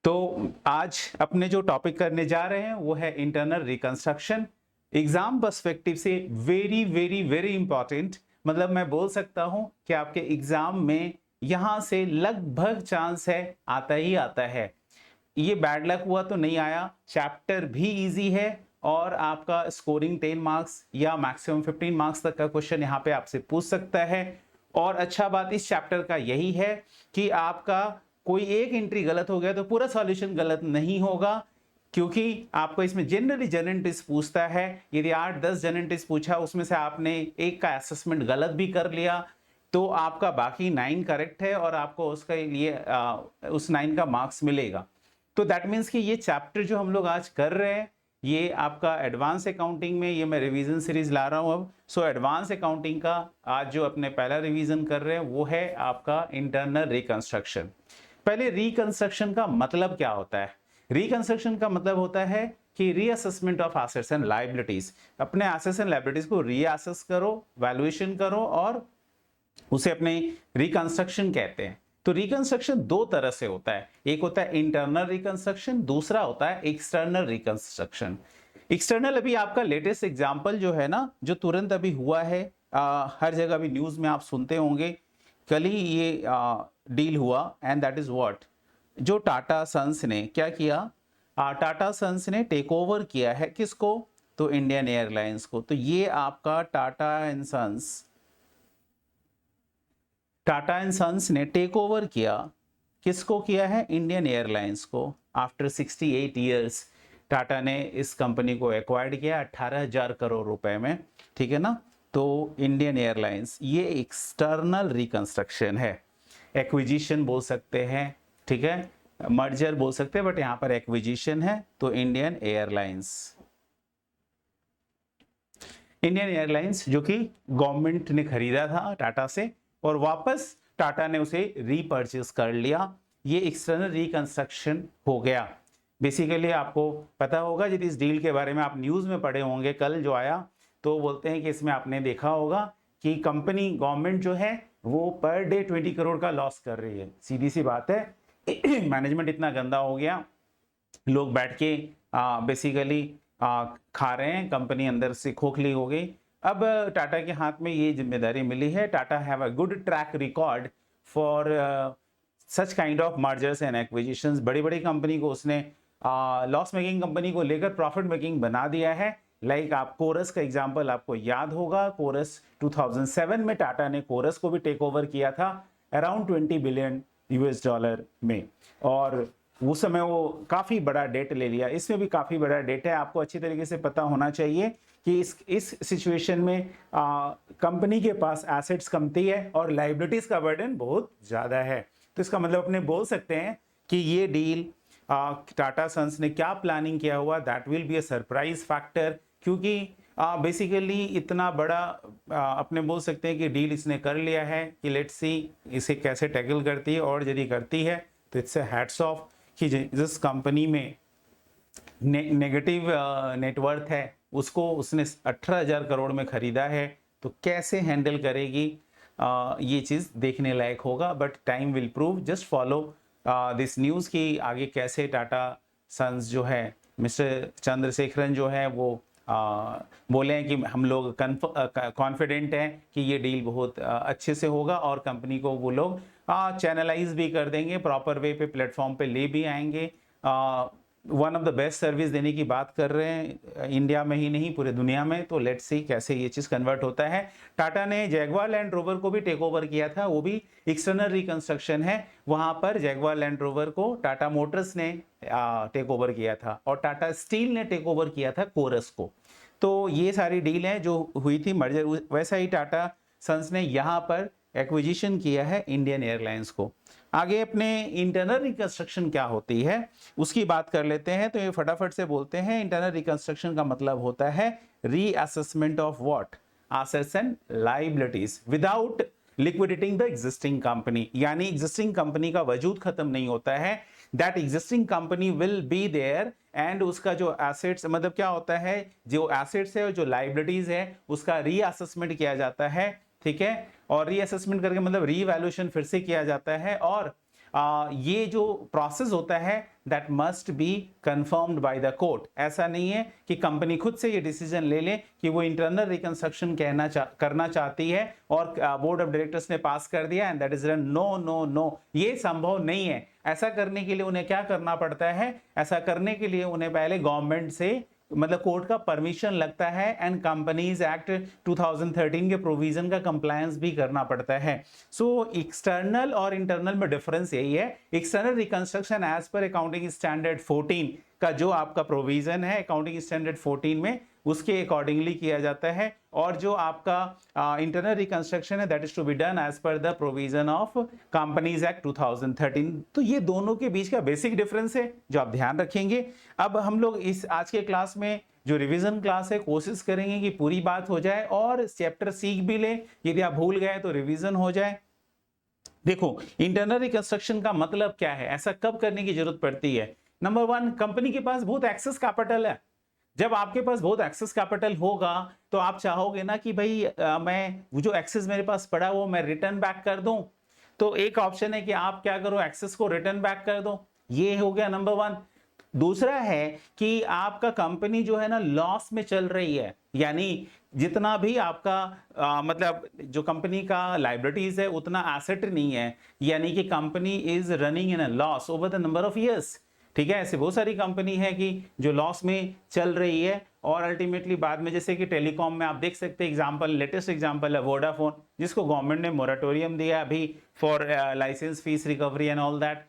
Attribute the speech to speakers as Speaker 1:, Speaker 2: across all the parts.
Speaker 1: तो आज अपने जो टॉपिक करने जा रहे हैं वो है इंटरनल रिकंस्ट्रक्शन। एग्जाम पर्सपेक्टिव से वेरी वेरी वेरी इंपॉर्टेंट, मतलब मैं बोल सकता हूं कि आपके एग्जाम में यहां से लगभग चांस है आता ही आता है। ये बैड लक हुआ तो नहीं आया, चैप्टर भी इजी है और आपका स्कोरिंग 10 मार्क्स या मैक्सिमम 15 मार्क्स तक का क्वेश्चन यहाँ पे आपसे पूछ सकता है। और अच्छा बात इस चैप्टर का यही है कि आपका कोई एक एंट्री गलत हो गया तो पूरा सॉल्यूशन गलत नहीं होगा, क्योंकि आपको इसमें जनरली जनरल टेस्ट पूछता है। यदि 8-10 जनरल टेस्ट पूछा उसमें से आपने एक का असेसमेंट गलत भी कर लिया तो आपका बाकी 9 करेक्ट है और आपको उसके लिए उस 9 का मार्क्स मिलेगा। तो दैट मीन्स कि ये चैप्टर जो हम लोग आज कर रहे हैं ये आपका एडवांस अकाउंटिंग में, ये मैं रिवीजन सीरीज ला रहा हूं अब। सो एडवांस अकाउंटिंग का आज जो अपने पहला रिवीजन कर रहे हैं वो है आपका इंटरनल रिकंस्ट्रक्शन। पहले रिकंस्ट्रक्शन का मतलब क्या होता है? रिकंस्ट्रक्शन का मतलब होता है कि reassessment of assets and liabilities. अपने एसेट्स एंड लायबिलिटीज को रीअसेस करो, वैल्यूएशन करो और उसे अपने रिकंस्ट्रक्शन कहते हैं। तो रिकंस्ट्रक्शन दो तरह से होता है, एक होता है इंटरनल रिकंस्ट्रक्शन, दूसरा होता है एक्सटर्नल रिकंस्ट्रक्शन। एक्सटर्नल अभी आपका लेटेस्ट एग्जांपल जो है ना, जो तुरंत अभी हुआ है, हर जगह भी न्यूज में आप सुनते होंगे, कल ही ये डील हुआ एंड दैट इज व्हाट, जो टाटा सन्स ने क्या किया, टाटा सन्स ने टेक ओवर किया है किसको, तो इंडियन एयरलाइंस को। तो ये आपका टाटा एंड सन्स ने टेक ओवर किया, किसको किया है, इंडियन एयरलाइंस को। आफ्टर 68 ईयर्स टाटा ने इस कंपनी को एक्वायर्ड किया 18,000 करोड़ रुपए में, ठीक है ना। तो इंडियन एयरलाइंस ये एक्सटर्नल रिकंस्ट्रक्शन है, एक्विजिशन बोल सकते हैं, ठीक है, मर्जर बोल सकते हैं, बट यहां पर एक्विजिशन है। तो इंडियन एयरलाइंस जो कि गवर्नमेंट ने खरीदा था टाटा से और वापस टाटा ने उसे रीपर्चेस कर लिया, ये एक्सटर्नल रिकंस्ट्रक्शन हो गया। बेसिकली आपको पता होगा, यदि इस डील के बारे में आप न्यूज में पढ़े होंगे कल जो आया, तो बोलते हैं कि इसमें आपने देखा होगा कि कंपनी गवर्नमेंट जो है वो पर डे 20 करोड़ का लॉस कर रही है। सीधी सी बात है, मैनेजमेंट इतना गंदा हो गया, लोग बैठ के बेसिकली खा रहे हैं, कंपनी अंदर से खोखली हो गई। अब टाटा के हाथ में ये जिम्मेदारी मिली है। Tata have a good track record for such kind of mergers and acquisitions. बड़ी बड़ी कंपनी को उसने लॉस मेकिंग कंपनी को लेकर प्रॉफिट मेकिंग बना दिया है। लाइक आप कोरस का एग्जांपल आपको याद होगा, कोरस 2007 में टाटा ने कोरस को भी टेक ओवर किया था अराउंड 20 बिलियन यूएस डॉलर में, और उस समय वो काफी बड़ा डेट ले लिया। इसमें भी काफी बड़ा डेट है, आपको अच्छी तरीके से पता होना चाहिए कि इस सिचुएशन में कंपनी के पास एसेट्स कमती है और लाइबिलिटीज का बर्डन बहुत ज्यादा है। तो इसका मतलब अपने बोल सकते हैं कि ये डील टाटा सन्स ने क्या प्लानिंग किया हुआ, that will be a surprise factor, क्योंकि बेसिकली इतना बड़ा अपने बोल सकते हैं कि डील इसने कर लिया है कि लेट्स सी इसे कैसे टैकल करती है, और यदि करती है तो इट्स अ हैट्स ऑफ कि जिस कंपनी में नेगेटिव नेटवर्थ है उसको उसने 18,000 करोड़ में खरीदा है, तो कैसे हैंडल करेगी, ये चीज देखने लायक होगा। But time will prove, just follow this news की आगे कैसे टाटा सन्स जो है, मिस्टर चंद्रशेखरन जो है वो बोले हैं कि हम लोग कॉन्फिडेंट हैं कि ये डील बहुत अच्छे से होगा और कंपनी को वो लोग चैनलाइज भी कर देंगे, प्रॉपर वे पे प्लेटफॉर्म पे ले भी आएंगे। One of the best service देने की बात कर रहे हैं, इंडिया में ही नहीं पूरे दुनिया में। तो लेट्स सी कैसे ये चीज कन्वर्ट होता है। टाटा ने जैगवार लैंड रोवर को भी टेक ओवर किया था, वो भी एक्सटर्नल रिकंस्ट्रक्शन है। वहां पर जैगवार लैंड रोवर को टाटा मोटर्स ने टेक ओवर किया था और टाटा स्टील ने टेक ओवर किया था कोरस को। तो ये सारी डील है जो हुई थी मर्जर, वैसा ही टाटा सन्स ने यहाँ पर एक्विजिशन किया है इंडियन एयरलाइंस को। आगे अपने इंटरनल रिकंस्ट्रक्शन क्या होती है उसकी बात कर लेते हैं। तो ये फटाफट से बोलते हैं, इंटरनल रिकंस्ट्रक्शन का मतलब होता है reassessment of what, assets and liabilities without liquidating the existing company. यानी एग्जिस्टिंग कंपनी का वजूद खत्म नहीं होता है, that existing company will be there and उसका जो एसेट्स, मतलब क्या होता है, जो एसेट्स है और जो लायबिलिटीज है उसका रीअसेसमेंट किया जाता है, ठीक है। और रीअसेसमेंट करके मतलब रीवैल्यूएशन फिर से किया जाता है और ये जो प्रोसेस होता है that must be confirmed by the court. ऐसा नहीं है कि कंपनी खुद से ये डिसीजन ले ले कि वो इंटरनल रिकंस्ट्रक्शन करना चाहती है और बोर्ड ऑफ डायरेक्टर्स ने पास कर दिया and that is no no no, ये संभव नहीं है। ऐसा करने के लिए उन्हें क्या करना पड़ता है, ऐसा करने के लिए उन्हें पहले गवर्नमेंट से मतलब कोर्ट का परमिशन लगता है एंड कंपनीज एक्ट 2013 के प्रोविजन का कंप्लायंस भी करना पड़ता है। सो एक्सटर्नल और इंटरनल में डिफरेंस यही है। External reconstruction as per accounting standard 14 का जो आपका प्रोविजन है अकाउंटिंग स्टैंडर्ड 14 में, उसके अकॉर्डिंगली किया जाता है, और जो आपका इंटरनल रिकंस्ट्रक्शन है that is to be done as per the provision of companies act 2013। तो ये दोनों के बीच का बेसिक डिफरेंस है जो आप ध्यान रखेंगे। अब हम लोग इस आज के क्लास में जो रिवीजन क्लास है कोशिश करेंगे कि पूरी बात हो जाए और चैप्टर सीख भी ले, यदि आप भूल गए तो रिवीजन हो जाए। देखो इंटरनल रिकंस्ट्रक्शन का मतलब क्या है, ऐसा कब करने की जरूरत पड़ती है। नंबर 1, कंपनी के पास बहुत एक्सेस कैपिटल है। जब आपके पास बहुत एक्सेस कैपिटल होगा तो आप चाहोगे ना कि भाई मैं वो जो एक्सेस मेरे पास पड़ा वो मैं रिटर्न बैक कर दूं। तो एक ऑप्शन है कि आप क्या करो, एक्सेस को रिटर्न बैक कर दो, ये हो गया नंबर 1। दूसरा है कि आपका कंपनी जो है ना लॉस में चल रही है, यानी जितना भी आपका मतलब जो कंपनी का लायबिलिटीज है उतना एसेट नहीं है, यानी कि company is running in a loss over the number of years. ठीक है, ऐसे बहुत सारी कंपनी है कि जो लॉस में चल रही है और अल्टीमेटली बाद में, जैसे कि टेलीकॉम में आप देख सकते हैं एग्जांपल, लेटेस्ट एग्जांपल है वोडाफोन, जिसको गवर्नमेंट ने मोरेटोरियम दिया अभी for licence fees recovery and all that.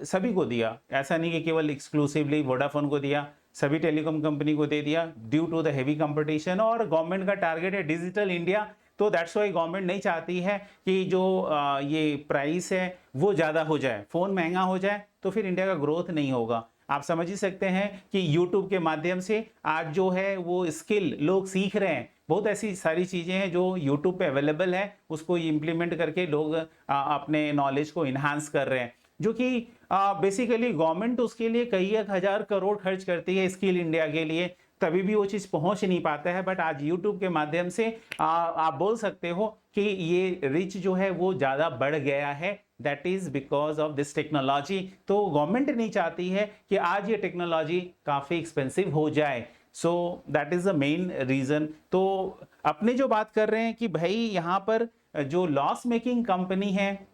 Speaker 1: सभी को दिया, ऐसा नहीं कि केवल एक्सक्लूसिवली वोडाफोन को दिया, सभी टेलीकॉम कंपनी को दे दिया due to the heavy competition. और गवर्नमेंट का टारगेट है डिजिटल इंडिया, तो दैट्स वाई गवर्नमेंट नहीं चाहती है कि जो ये प्राइस है वो ज़्यादा हो जाए, फ़ोन महंगा हो जाए तो फिर इंडिया का ग्रोथ नहीं होगा। आप समझ ही सकते हैं कि यूट्यूब के माध्यम से आज जो है वो स्किल लोग सीख रहे हैं, बहुत ऐसी सारी चीज़ें हैं जो यूट्यूब पे अवेलेबल है, उसको इम्प्लीमेंट करके लोग अपने नॉलेज को इन्हांस कर रहे हैं, जो कि बेसिकली गवर्नमेंट उसके लिए कई एक हजार करोड़ खर्च करती है स्किल इंडिया के लिए, तभी भी वो चीज़ पहुंच नहीं पाता है। बट आज यूट्यूब के माध्यम से आप बोल सकते हो कि ये रिच जो है वो ज़्यादा बढ़ गया है, that is because of this technology. तो गवर्नमेंट नहीं चाहती है कि आज ये टेक्नोलॉजी काफ़ी एक्सपेंसिव हो जाए, सो that is the main reason. तो अपने जो बात कर रहे हैं कि भाई यहाँ पर जो लॉस मेकिंग कंपनी है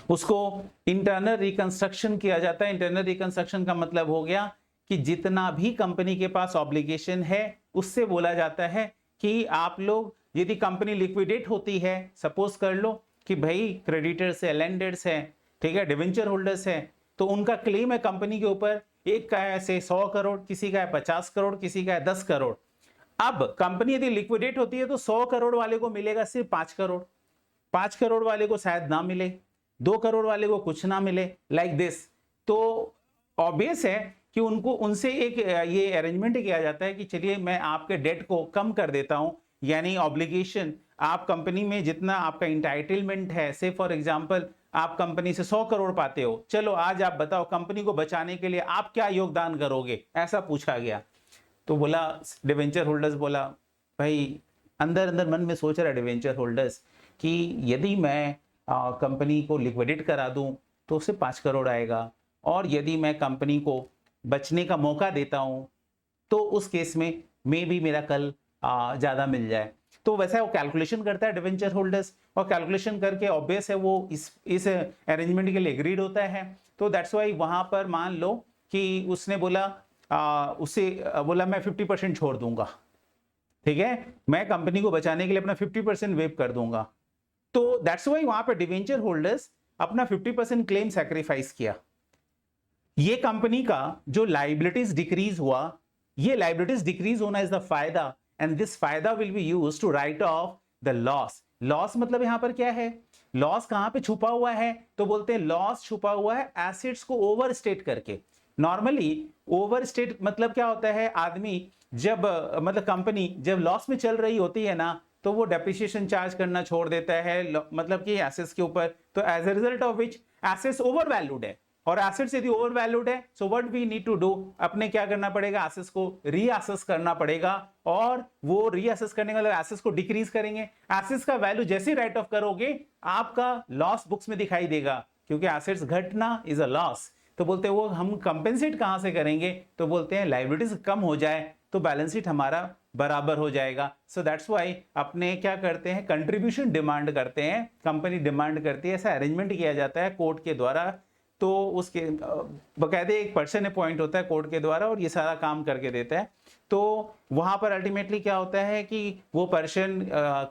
Speaker 1: उसको इंटरनल रिकंस्ट्रक्शन किया जाता है। इंटरनल रिकंस्ट्रक्शन का मतलब हो गया कि जितना भी कंपनी के पास ऑब्लिगेशन है उससे बोला जाता है कि आप लोग, यदि कंपनी लिक्विडेट होती है, सपोज कर लो कि भाई क्रेडिटर्स है, लेंडर्स है, ठीक है, डिवेंचर होल्डर्स है, तो उनका क्लेम है कंपनी के ऊपर, एक का है ऐसे 100 करोड़, किसी का है 50 करोड़, किसी का है 10 करोड़। अब कंपनी यदि लिक्विडेट होती है तो 100 करोड़ वाले को मिलेगा सिर्फ 5 करोड़, 5 करोड़ वाले को शायद ना मिले, 2 करोड़ वाले को कुछ ना मिले, लाइक दिस। तो ऑब्वियस है कि उनको उनसे एक ये अरेंजमेंट किया जाता है कि चलिए मैं आपके डेट को कम कर देता हूं, यानी ऑब्लिगेशन, आप कंपनी में जितना आपका इंटाइटलमेंट है, से फॉर एग्जांपल आप कंपनी से 100 करोड़ पाते हो, चलो आज आप बताओ कंपनी को बचाने के लिए आप क्या योगदान करोगे, ऐसा पूछा गया। तो बोला डिवेंचर होल्डर्स, बोला भाई अंदर अंदर मन में सोच रहा डिवेंचर होल्डर्स कि यदि मैं कंपनी को लिक्विडेट करा दूं तो उससे 5 करोड़ आएगा, और यदि मैं कंपनी को बचने का मौका देता हूं तो उस केस में मे भी मेरा कल ज़्यादा मिल जाए। तो वैसा वो कैलकुलेशन करता है डिवेंचर होल्डर्स, और कैलकुलेशन करके ऑब्वियस है वो इस अरेंजमेंट के लिए एग्रीड होता है। तो दैट्स वाई वहाँ पर मान लो कि उसने बोला उससे बोला मैं 50% छोड़ दूंगा, ठीक है, मैं कंपनी को बचाने के लिए अपना 50% वेव कर दूंगा। तो दैट्स वाई वहां पर डिवेंचर होल्डर्स अपना 50% क्लेम सैक्रिफाइस किया। ये कंपनी का जो लायबिलिटीज डिक्रीज हुआ, ये लायबिलिटीज डिक्रीज होना इज द फायदा, एंड दिस फायदा will be used to write off the loss. Loss मतलब यहां पर क्या है, लॉस कहां पे छुपा हुआ है, तो बोलते हैं लॉस छुपा हुआ है एसेट्स को ओवर स्टेट करके। नॉर्मली ओवर स्टेट मतलब क्या होता है, आदमी जब मतलब कंपनी जब लॉस में चल रही होती है ना तो वो डेप्रिसिएशन चार्ज करना छोड़ देता है, मतलब कि एसेट्स के ऊपर, तो as a result of which assets overvalued है, और एसेट्स यदि ओवर वैल्यूड है so what we need to do, अपने क्या करना पड़ेगा, एसेट्स को रीअसेस करना पड़ेगा, और वो रीअसेस करने का मतलब एसेट्स को डिक्रीज करेंगे। एसेट्स का वैल्यू जैसे राइट ऑफ करोगे आपका लॉस बुक्स में दिखाई देगा क्योंकि एसेट्स घटना इज अ लॉस। तो बोलते हैं वो हम कंपेंसेट कहां से करेंगे, तो बोलते हैं लायबिलिटीज कम हो जाए तो बैलेंस शीट हमारा बराबर हो जाएगा। सो दैट्स व्हाई अपने क्या करते हैं, कंट्रीब्यूशन डिमांड करते हैं, कंपनी डिमांड करती है, ऐसा अरेंजमेंट किया जाता है कोर्ट के द्वारा। तो उसके बकायदे एक पर्सन अपॉइंट होता है कोर्ट के द्वारा और ये सारा काम करके देता है। तो वहां पर अल्टीमेटली क्या होता है कि वो पर्सन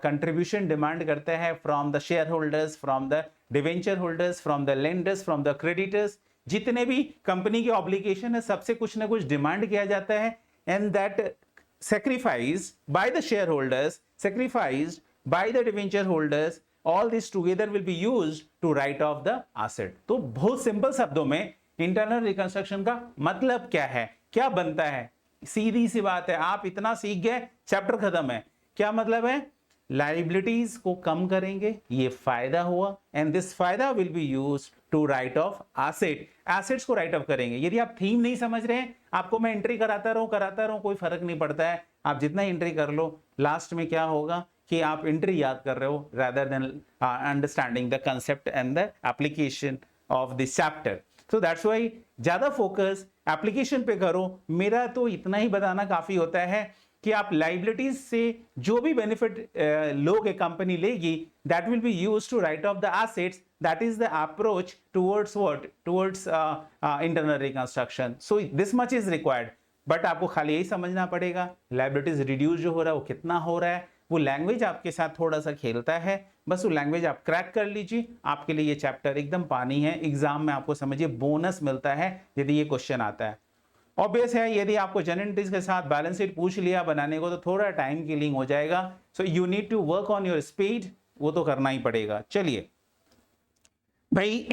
Speaker 1: कंट्रीब्यूशन डिमांड करता है from the share holders, from the debenture holders, from the lenders, from the creditors. जितने भी कंपनी के ऑब्लिगेशन है सबसे कुछ ना कुछ डिमांड किया जाता है, and that sacrificed by the shareholders, sacrificed by the debenture holders, all this together will be used to write off the asset। तो बहुत सिंपल शब्दों में इंटरनल रिकंस्ट्रक्शन का मतलब क्या है, क्या बनता है, सीधी सी बात है, आप इतना सीख गए चैप्टर खत्म है। क्या मतलब है, लाइबिलिटीज को कम करेंगे, ये फायदा हुआ, एंड दिस फायदा will be used to write off asset, assets को राइट ऑफ करेंगे। यदि आप थीम नहीं समझ रहे हैं, आपको मैं एंट्री कराता रहूं कोई फर्क नहीं पड़ता है, आप जितना एंट्री कर लो, लास्ट में क्या होगा कि आप एंट्री याद कर रहे हो rather than understanding the concept and the application of this chapter. So that's why ज्यादा फोकस एप्लीकेशन पे करो। मेरा तो इतना ही बताना काफी होता है कि आप लाइबिलिटीज से जो भी बेनिफिट लोगे, कंपनी लेगी, that will be used to write off the assets. That is the approach towards what, towards internal reconstruction. So this much is required, but आपको खाली यही समझना पड़ेगा लाइबिलिटीज रिड्यूस जो हो रहा है वो कितना हो रहा है। वो लैंग्वेज आपके साथ थोड़ा सा खेलता है, बस वो लैंग्वेज आप क्रैक कर लीजिए, आपके लिए ये चैप्टर एकदम पानी है। एग्जाम में आपको समझिए बोनस मिलता है यदि ये क्वेश्चन आता है। ऑब्वियस है यदि आपको जनरल एंट्रीज के साथ बैलेंस शीट पूछ लिया बनाने को तो थोड़ा टाइम किलिंग हो जाएगा। So you need to work on your speed, वो तो करना ही पड़ेगा। चलिए भाई,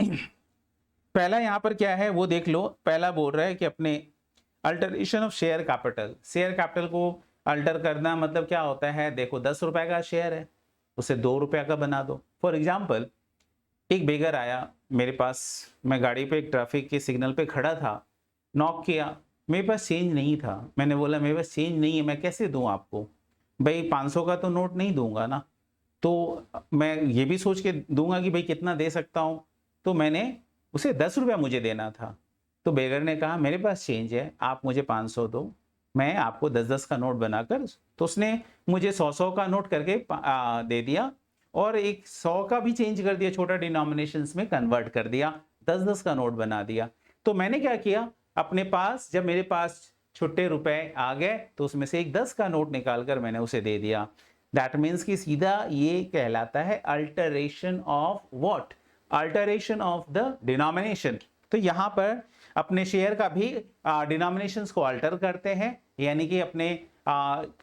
Speaker 1: पहला यहां पर क्या है वो देख लो। पहला बोल रहा है कि अपने alteration of share capital, share capital को अल्टर करना मतलब क्या होता है, देखो 10 रुपए का शेयर है उसे 2 रुपए का बना दो। फॉर एग्जाम्पल, एक बेगर आया मेरे पास, मैं गाड़ी पे एक ट्रैफिक के सिग्नल पे खड़ा था, नॉक किया, मेरे पास चेंज नहीं था। मैंने बोला मेरे पास चेंज नहीं है, मैं कैसे दूं आपको, भाई 500 का तो नोट नहीं दूंगा ना, तो मैं ये भी सोच के दूंगा कि भाई कितना दे सकता हूं, तो मैंने उसे 10 रुपया मुझे देना था। तो बेगर ने कहा मेरे पास चेंज है, आप मुझे 500 दो, मैं आपको 10-10 का नोट बनाकर, तो उसने मुझे 100-100 का नोट करके दे दिया, और एक 100 का भी चेंज कर दिया, छोटा डिनोमिनेशंस में कन्वर्ट कर दिया, 10-10 का नोट बना दिया। तो मैंने क्या किया, अपने पास जब मेरे पास छुट्टे रुपए आ गए तो उसमें से एक 10 का नोट निकालकर मैंने उसे दे दिया। दैट मीन्स कि सीधा ये कहलाता है alteration of what, alteration of the denomination. तो यहां पर अपने शेयर का भी डिनोमिनेशंस को अल्टर करते हैं, यानी कि अपने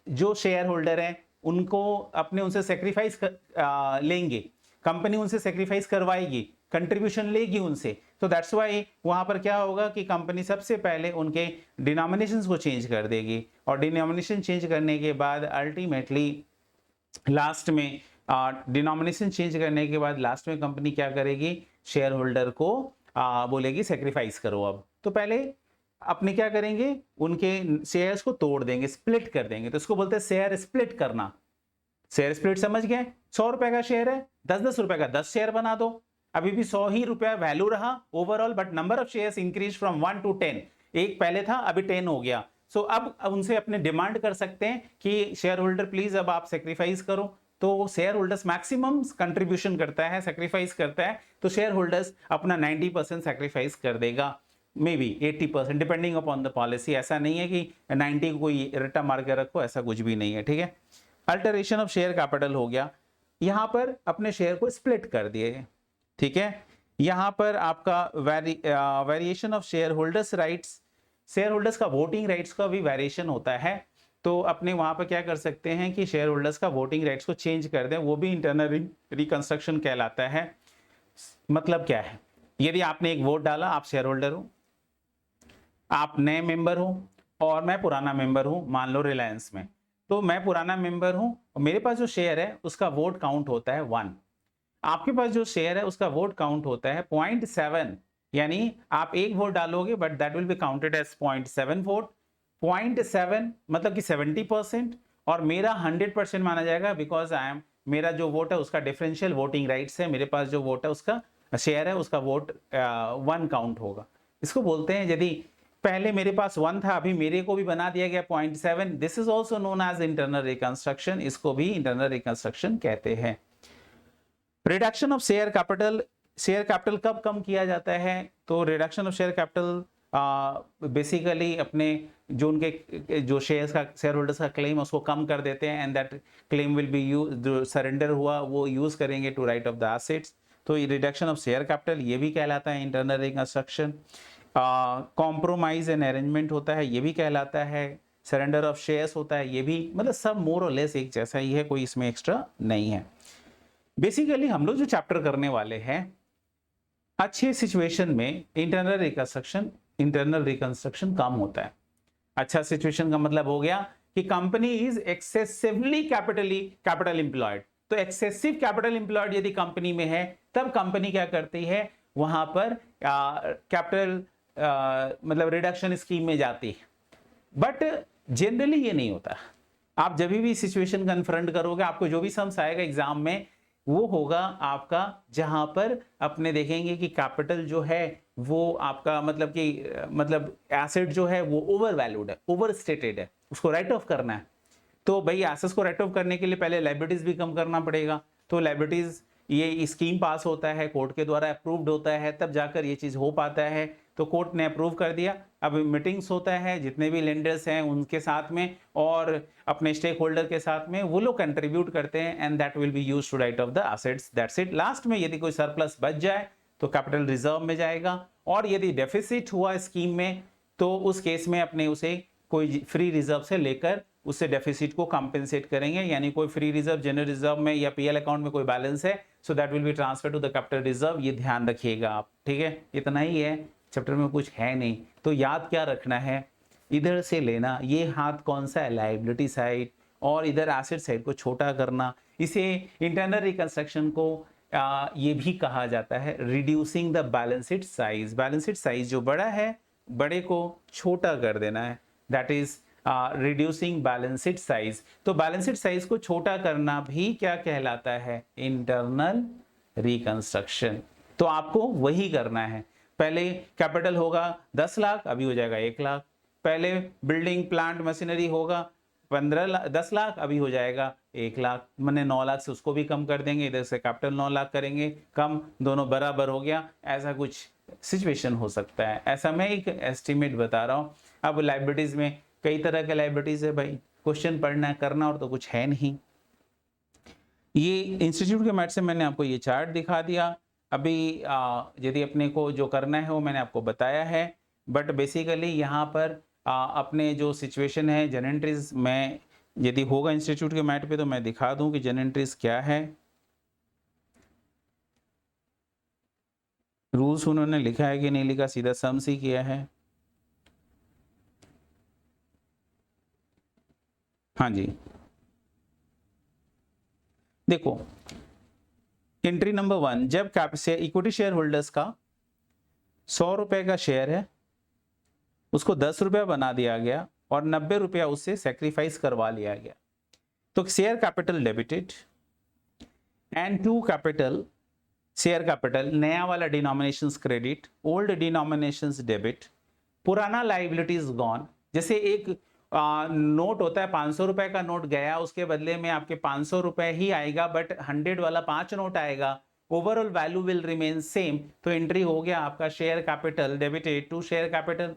Speaker 1: जो शेयर होल्डर हैं उनको अपने उनसे सेक्रीफाइस लेंगे, कंपनी उनसे सेक्रीफाइस करवाएगी, कंट्रीब्यूशन लेगी उनसे। तो दैट्स वाई वहां पर क्या होगा कि कंपनी सबसे पहले उनके डिनोमिनेशंस को चेंज कर देगी, और डिनोमिनेशन चेंज करने के बाद अल्टीमेटली लास्ट में डिनोमिनेशन चेंज करने के बाद लास्ट में कंपनी क्या करेगी, शेयर होल्डर को बोलेगी सेक्रीफाइस करो। अब तो पहले अपने क्या करेंगे, उनके शेयर्स को तोड़ देंगे, स्प्लिट कर देंगे, तो इसको बोलते हैं शेयर स्प्लिट करना। शेयर स्प्लिट समझ गए, 100 रुपए का शेयर है, 10-10 रुपए का 10 शेयर बना दो, अभी भी 100 ही रुपया वैल्यू रहा overall, but number of shares increase from 1 to 10, एक पहले था अभी 10 हो गया। सो अब उनसे अपने डिमांड कर सकते हैं कि शेयर होल्डर प्लीज अब आप सेक्रीफाइस करो। तो शेयर होल्डर्स मैक्सिमम कंट्रीब्यूशन करता है, सेक्रीफाइस करता है, तो शेयर होल्डर्स अपना 90% सेक्रीफाइस कर देगा, may be 80%, depending upon the policy. ऐसा नहीं है कि 90 को कोई रट्टा मार के रखो, ऐसा कुछ भी नहीं है, ठीक है। अल्टरेशन ऑफ शेयर कैपिटल हो गया, यहां पर अपने शेयर को स्प्लिट कर दिए, ठीक है। यहां पर आपका variation of share holders rights, share holders का वोटिंग राइट्स का भी वेरिएशन होता है, तो अपने वहां पर क्या कर सकते हैं कि शेयर होल्डर्स का वोटिंग राइट्स को चेंज कर दें, वो भी इंटरनल रिकंस्ट्रक्शन कहलाता है। मतलब क्या है, यदि आपने एक वोट डाला, आप शेयर होल्डर हो, आप नए मेंबर हो और मैं पुराना मेंबर हूं, मान लो रिलायंस में, तो मैं पुराना मेंबर हूं और मेरे पास जो शेयर है उसका वोट काउंट होता है 1, आपके पास जो शेयर है उसका वोट काउंट होता है 0.7, यानी आप एक वोट डालोगे but that will be counted as 0.7 vote. 0.7 मतलब कि 70%, और मेरा 100% माना जाएगा, बिकॉज आई एम, मेरा जो वोट है उसका डिफरेंशियल वोटिंग राइट्स है, मेरे पास जो वोट है उसका शेयर है उसका वोट 1 काउंट होगा। इसको बोलते हैं, यदि पहले मेरे पास 1 था, अभी मेरे को भी बना दिया गया 0.7, this is also known as internal reconstruction, इसको भी इंटरनल रिकंस्ट्रक्शन कहते हैं। रिडक्शन ऑफ शेयर कैपिटल कब कम किया जाता है? तो reduction of share capital basically अपने जो उनके जो शेयर होल्डर्स का क्लेम उसको कम कर देते हैं, and that claim will be use, जो सरेंडर हुआ वो यूज करेंगे to write off the assets. तो ये रिडक्शन ऑफ शेयर कैपिटल ये भी कहलाता है internal reconstruction. Compromise and arrangement होता है, ये भी कहलाता है। सरेंडर ऑफ शेयर्स होता है, ये भी, मतलब सब मोर और लेस एक जैसा ही है, कोई इसमें एक्स्ट्रा नहीं है। बेसिकली हम लोग जो चैप्टर करने वाले हैं, अच्छे सिचुएशन में इंटरनल रिकंस्ट्रक्शन काम होता है। अच्छा सिचुएशन का मतलब हो गया कि company is excessively capital employed. तो एक्सेसिव कैपिटल एम्प्लॉयड यदि कंपनी में है, तब कंपनी क्या करती है, वहां पर कैपिटल मतलब रिडक्शन स्कीम में जाती है। बट जनरली ये नहीं होता। आप जब भी सिचुएशन कन्फ्रंट करोगे, आपको जो भी सम्स आएगा एग्जाम में वो होगा आपका, जहां पर अपने देखेंगे कि कैपिटल जो है वो आपका मतलब एसेट जो है वो ओवर वैल्यूड है, ओवर स्टेटेड है, उसको राइट ऑफ करना है। तो भाई एसेट्स को राइट ऑफ करने के लिए पहले लायबिलिटीज भी कम करना पड़ेगा। तो लायबिलिटीज ये स्कीम पास होता है, कोर्ट के द्वारा अप्रूव्ड होता है, तब जाकर ये चीज हो पाता है। तो कोर्ट ने अप्रूव कर दिया, अब मीटिंग्स होता है जितने भी लेंडर्स हैं उनके साथ में और अपने स्टेक होल्डर के साथ में, वो लोग कंट्रीब्यूट करते हैं, and that will be used to write off the assets, that's it. Last में यदि कोई सरप्लस बच जाए तो कैपिटल रिजर्व में जाएगा, और यदि डेफिसिट हुआ स्कीम में तो उस केस में अपने उसे कोई फ्री रिजर्व से लेकर उससे डेफिसिट को कंपेंसेट करेंगे। यानी कोई फ्री रिजर्व जनरल रिजर्व में या पीएल अकाउंट में कोई बैलेंस है, so that will be transfer to the capital reserve. ये ध्यान रखिएगा आप, ठीक है। इतना ही है, चैप्टर में कुछ है नहीं। तो याद क्या रखना है, इधर से लेना, ये हाथ कौन सा है, लायबिलिटी साइड, और इधर एसेट साइड को छोटा करना। इसे इंटरनल रिकंस्ट्रक्शन को ये भी कहा जाता है reducing the balance sheet size. Balance sheet size जो बड़ा है, बड़े को छोटा कर देना है, that is reducing balance sheet size. तो बैलेंस शीट साइज को छोटा करना भी क्या कहलाता है, इंटरनल रिकंस्ट्रक्शन। तो आपको वही करना है। पहले कैपिटल होगा 10 लाख, अभी हो जाएगा 1 लाख। पहले बिल्डिंग प्लांट मशीनरी होगा 10 लाख, अभी हो जाएगा 1 लाख, मैंने 9 लाख से उसको भी कम कर देंगे, इधर से कैपिटल 9 लाख करेंगे कम, दोनों बराबर हो गया। ऐसा कुछ सिचुएशन हो सकता है, ऐसा मैं एक एस्टिमेट बता रहा हूँ। अब लायबिलिटीज में कई तरह के लायबिलिटीज है भाई, क्वेश्चन पढ़ना करना और तो कुछ है नहीं। ये इंस्टीट्यूट के मैथ से मैंने आपको ये चार्ट दिखा दिया। अभी यदि अपने को जो करना है वो मैंने आपको बताया है, बट बेसिकली यहाँ पर अपने जो सिचुएशन है जनरेंट्रीज में यदि होगा इंस्टीट्यूट के मैट पे तो मैं दिखा दूं कि जनरेंट्रीज क्या है। रूल्स उन्होंने लिखा है कि नहीं लिखा, सीधा सम्स ही किया है। हाँ जी, देखो एंट्री नंबर 1, जब इक्विटी शेयर होल्डर्स का 100 रुपए का शेयर है, उसको 10 रुपया बना दिया गया और 90 रुपया उससे सेक्रीफाइस करवा लिया गया, तो share capital debited and to capital share capital, नया वाला denominations credit, old denominations debit, पुराना लाइबिलिटीज गॉन। जैसे एक नोट होता है, 500 रुपए का नोट गया, उसके बदले में आपके 500 रुपए ही आएगा, बट 100 वाला 5 नोट आएगा, overall value will remain same. तो एंट्री हो गया आपका share capital debited to share capital,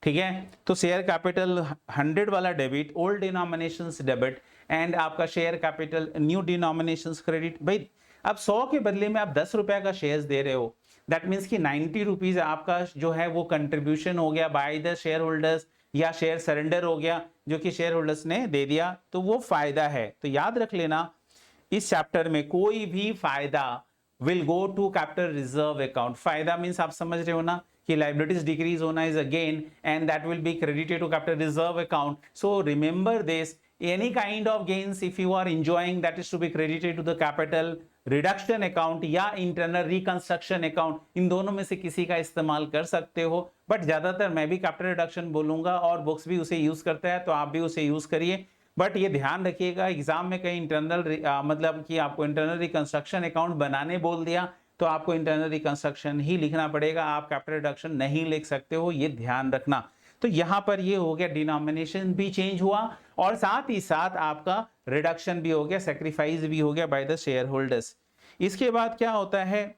Speaker 1: ठीक है। तो शेयर कैपिटल 100 वाला debit, old denominations debit, and आपका share capital new denominations credit. भाई अब 100 के बदले में आप 10 रुपए का शेयर्स दे रहे हो, दैट मीन्स कि 90 रुपीज आपका जो है वो कंट्रीब्यूशन हो गया बाय द शेयर होल्डर्स, या शेयर सरेंडर हो गया जो कि शेयर होल्डर्स ने दे दिया, तो वो फायदा है। तो याद रख लेना, इस चैप्टर में कोई भी फायदा will go to capital reserve account. फायदा मीन्स आप समझ रहे हो ना कि लायबिलिटीज डिक्रीज होना is a gain and that will be credited to capital reserve account. So remember this, any kind of gains if you are enjoying, that is to be credited to the capital reduction account या internal reconstruction account, इन दोनों में से किसी का इस्तेमाल कर सकते हो। बट ज्यादातर मैं भी कैपिटल रिडक्शन बोलूंगा और बुक्स भी उसे यूज करता है, तो आप भी उसे यूज करिए। बट ये ध्यान रखिएगा एग्जाम में कहीं इंटरनल मतलब कि आपको इंटरनल रिकंस्ट्रक्शन अकाउंट बनाने बोल दिया तो आपको इंटरनल रिकंस्ट्रक्शन ही लिखना पड़ेगा, आप कैपिटल रिडक्शन नहीं लिख सकते हो, ये ध्यान रखना। तो यहां पर ये हो गया, डिनोमिनेशन भी चेंज हुआ और साथ ही साथ आपका रिडक्शन भी हो गया, सेक्रीफाइस भी हो गया बाय द शेयर होल्डर्स। इसके बाद क्या होता है,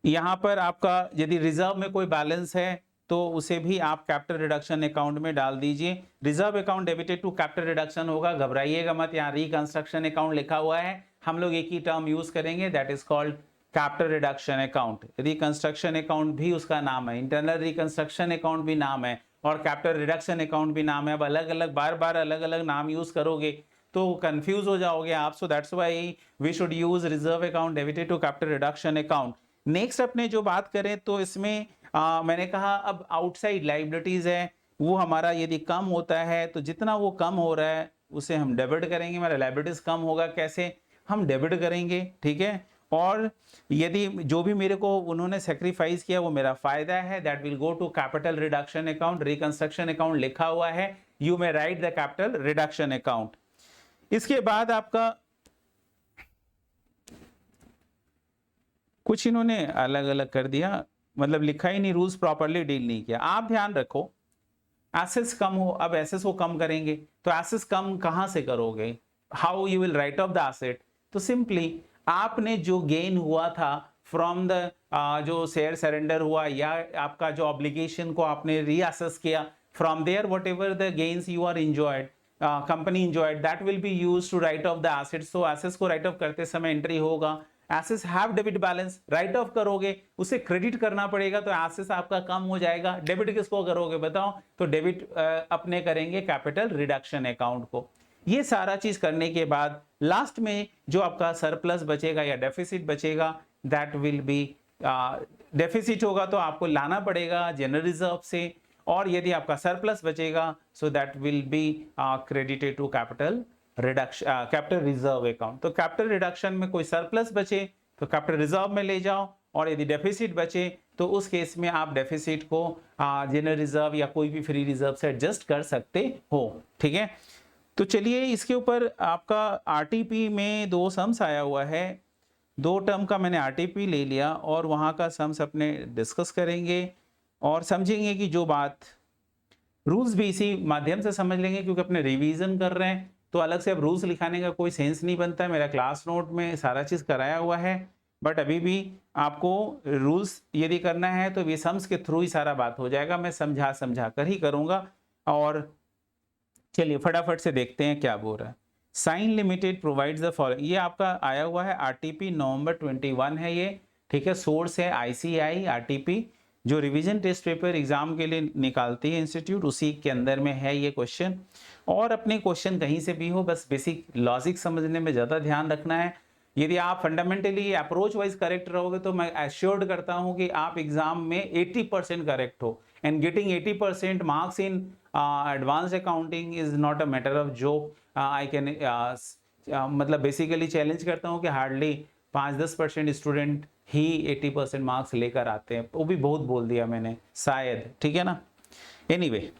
Speaker 1: यहां पर आपका यदि रिजर्व में कोई बैलेंस है तो उसे भी आप कैपिटल रिडक्शन अकाउंट में डाल दीजिए। Reserve account debited to capital reduction होगा, घबराइएगा मत, यहाँ रिकंस्ट्रक्शन अकाउंट लिखा हुआ है, हम लोग एक ही टर्म यूज करेंगे, that is called capital reduction account. Reconstruction account भी उसका नाम है, इंटरनल रिकंस्ट्रक्शन अकाउंट भी नाम है और कैपिटल रिडक्शन अकाउंट भी नाम है। अब अलग अलग बार बार अलग अलग नाम यूज करोगे तो कंफ्यूज हो जाओगे आप। So that's why we should use reserve account debited to capital reduction account. Next अपने जो बात करें तो इसमें मैंने कहा अब आउटसाइड लाइबिलिटीज है, वो हमारा यदि कम होता है तो जितना वो कम हो रहा है उसे हम डेबिट करेंगे। हमारा लाइबिलिटीज कम होगा, कैसे हम डेबिट करेंगे, ठीक है। और यदि जो भी मेरे को उन्होंने सेक्रीफाइस किया वो मेरा फायदा है, that will go to capital reduction account. Reconstruction account लिखा हुआ है, you may write the capital reduction account. इसके बाद आपका कुछ इन्होंने अलग अलग कर दिया, मतलब लिखा ही नहीं, रूल्स प्रॉपरली डील नहीं किया। आप ध्यान रखो, एसेट्स कम हो, अब एसेट्स को कम करेंगे तो एसेट्स कम कहां से करोगे, how you will write off the asset. तो सिंपली आपने जो गेन हुआ था फ्रॉम द जो शेयर सरेंडर हुआ या आपका जो ऑब्लिगेशन को आपने रीअसेस किया, from there whatever the gains you are enjoyed, company enjoyed, that will be used to write off the assets. तो एसेट्स को राइट ऑफ करते समय एंट्री होगा, assets have debit balance, write off करोगे उसे credit करना पड़ेगा तो एसेट्स आपका कम हो जाएगा। डेबिट किसको करोगे बताओ, तो डेबिट अपने करेंगे कैपिटल रिडक्शन अकाउंट को। ये सारा चीज करने के बाद लास्ट में जो आपका सरप्लस बचेगा या डेफिसिट बचेगा, दैट विल बी, डेफिसिट होगा तो आपको लाना पड़ेगा जनरल रिजर्व से, और यदि आपका सरप्लस बचेगा so that will be credited to capital reduction, capital reserve account. तो कैपिटल रिडक्शन में कोई सरप्लस बचे तो कैपिटल रिजर्व में ले जाओ, और यदि डेफिसिट बचे तो उस केस में आप डेफिसिट को जनरल रिजर्व या कोई भी फ्री रिजर्व से एडजस्ट कर सकते हो, ठीक है। तो चलिए इसके ऊपर आपका आरटीपी में दो सम्स आया हुआ है, दो टर्म का मैंने आरटीपी ले लिया और वहाँ का सम्स अपने डिस्कस करेंगे और समझेंगे कि जो बात, रूल्स भी इसी माध्यम से समझ लेंगे क्योंकि अपने रिवीजन कर रहे हैं तो अलग से अब रूल्स लिखाने का कोई सेंस नहीं बनता है। मेरा क्लास नोट में सारा चीज़ कराया हुआ है, बट अभी भी आपको रूल्स यदि करना है तो ये सम्स के थ्रू ही सारा बात हो जाएगा, मैं समझा कर ही करूँगा। और चलिए फटाफट से देखते हैं क्या बोल रहा है। Sign limited provides the following, ये आपका आया हुआ है आरटीपी नवंबर 21 है ये, ठीक है। सोर्स है आईसीआई आरटीपी, जो रिवीजन टेस्ट पेपर एग्जाम के लिए निकालती है इंस्टीट्यूट, उसी के अंदर में है ये क्वेश्चन। और अपने क्वेश्चन कहीं से भी हो, बस बेसिक लॉजिक समझने में ज़्यादा ध्यान रखना है। यदि आप फंडामेंटली अप्रोच वाइज करेक्ट रहोगे तो मैं एश्योर्ड करता हूं कि आप एग्जाम में 80% करेक्ट हो। And getting 80% marks in advance accounting is not a matter of joke. I can मतलब बेसिकली चैलेंज करता हूं कि हार्डली 5-10% स्टूडेंट ही 80% मार्क्स लेकर आते हैं, वो भी बहुत बोल दिया मैंने शायद, ठीक है ना। एनीवे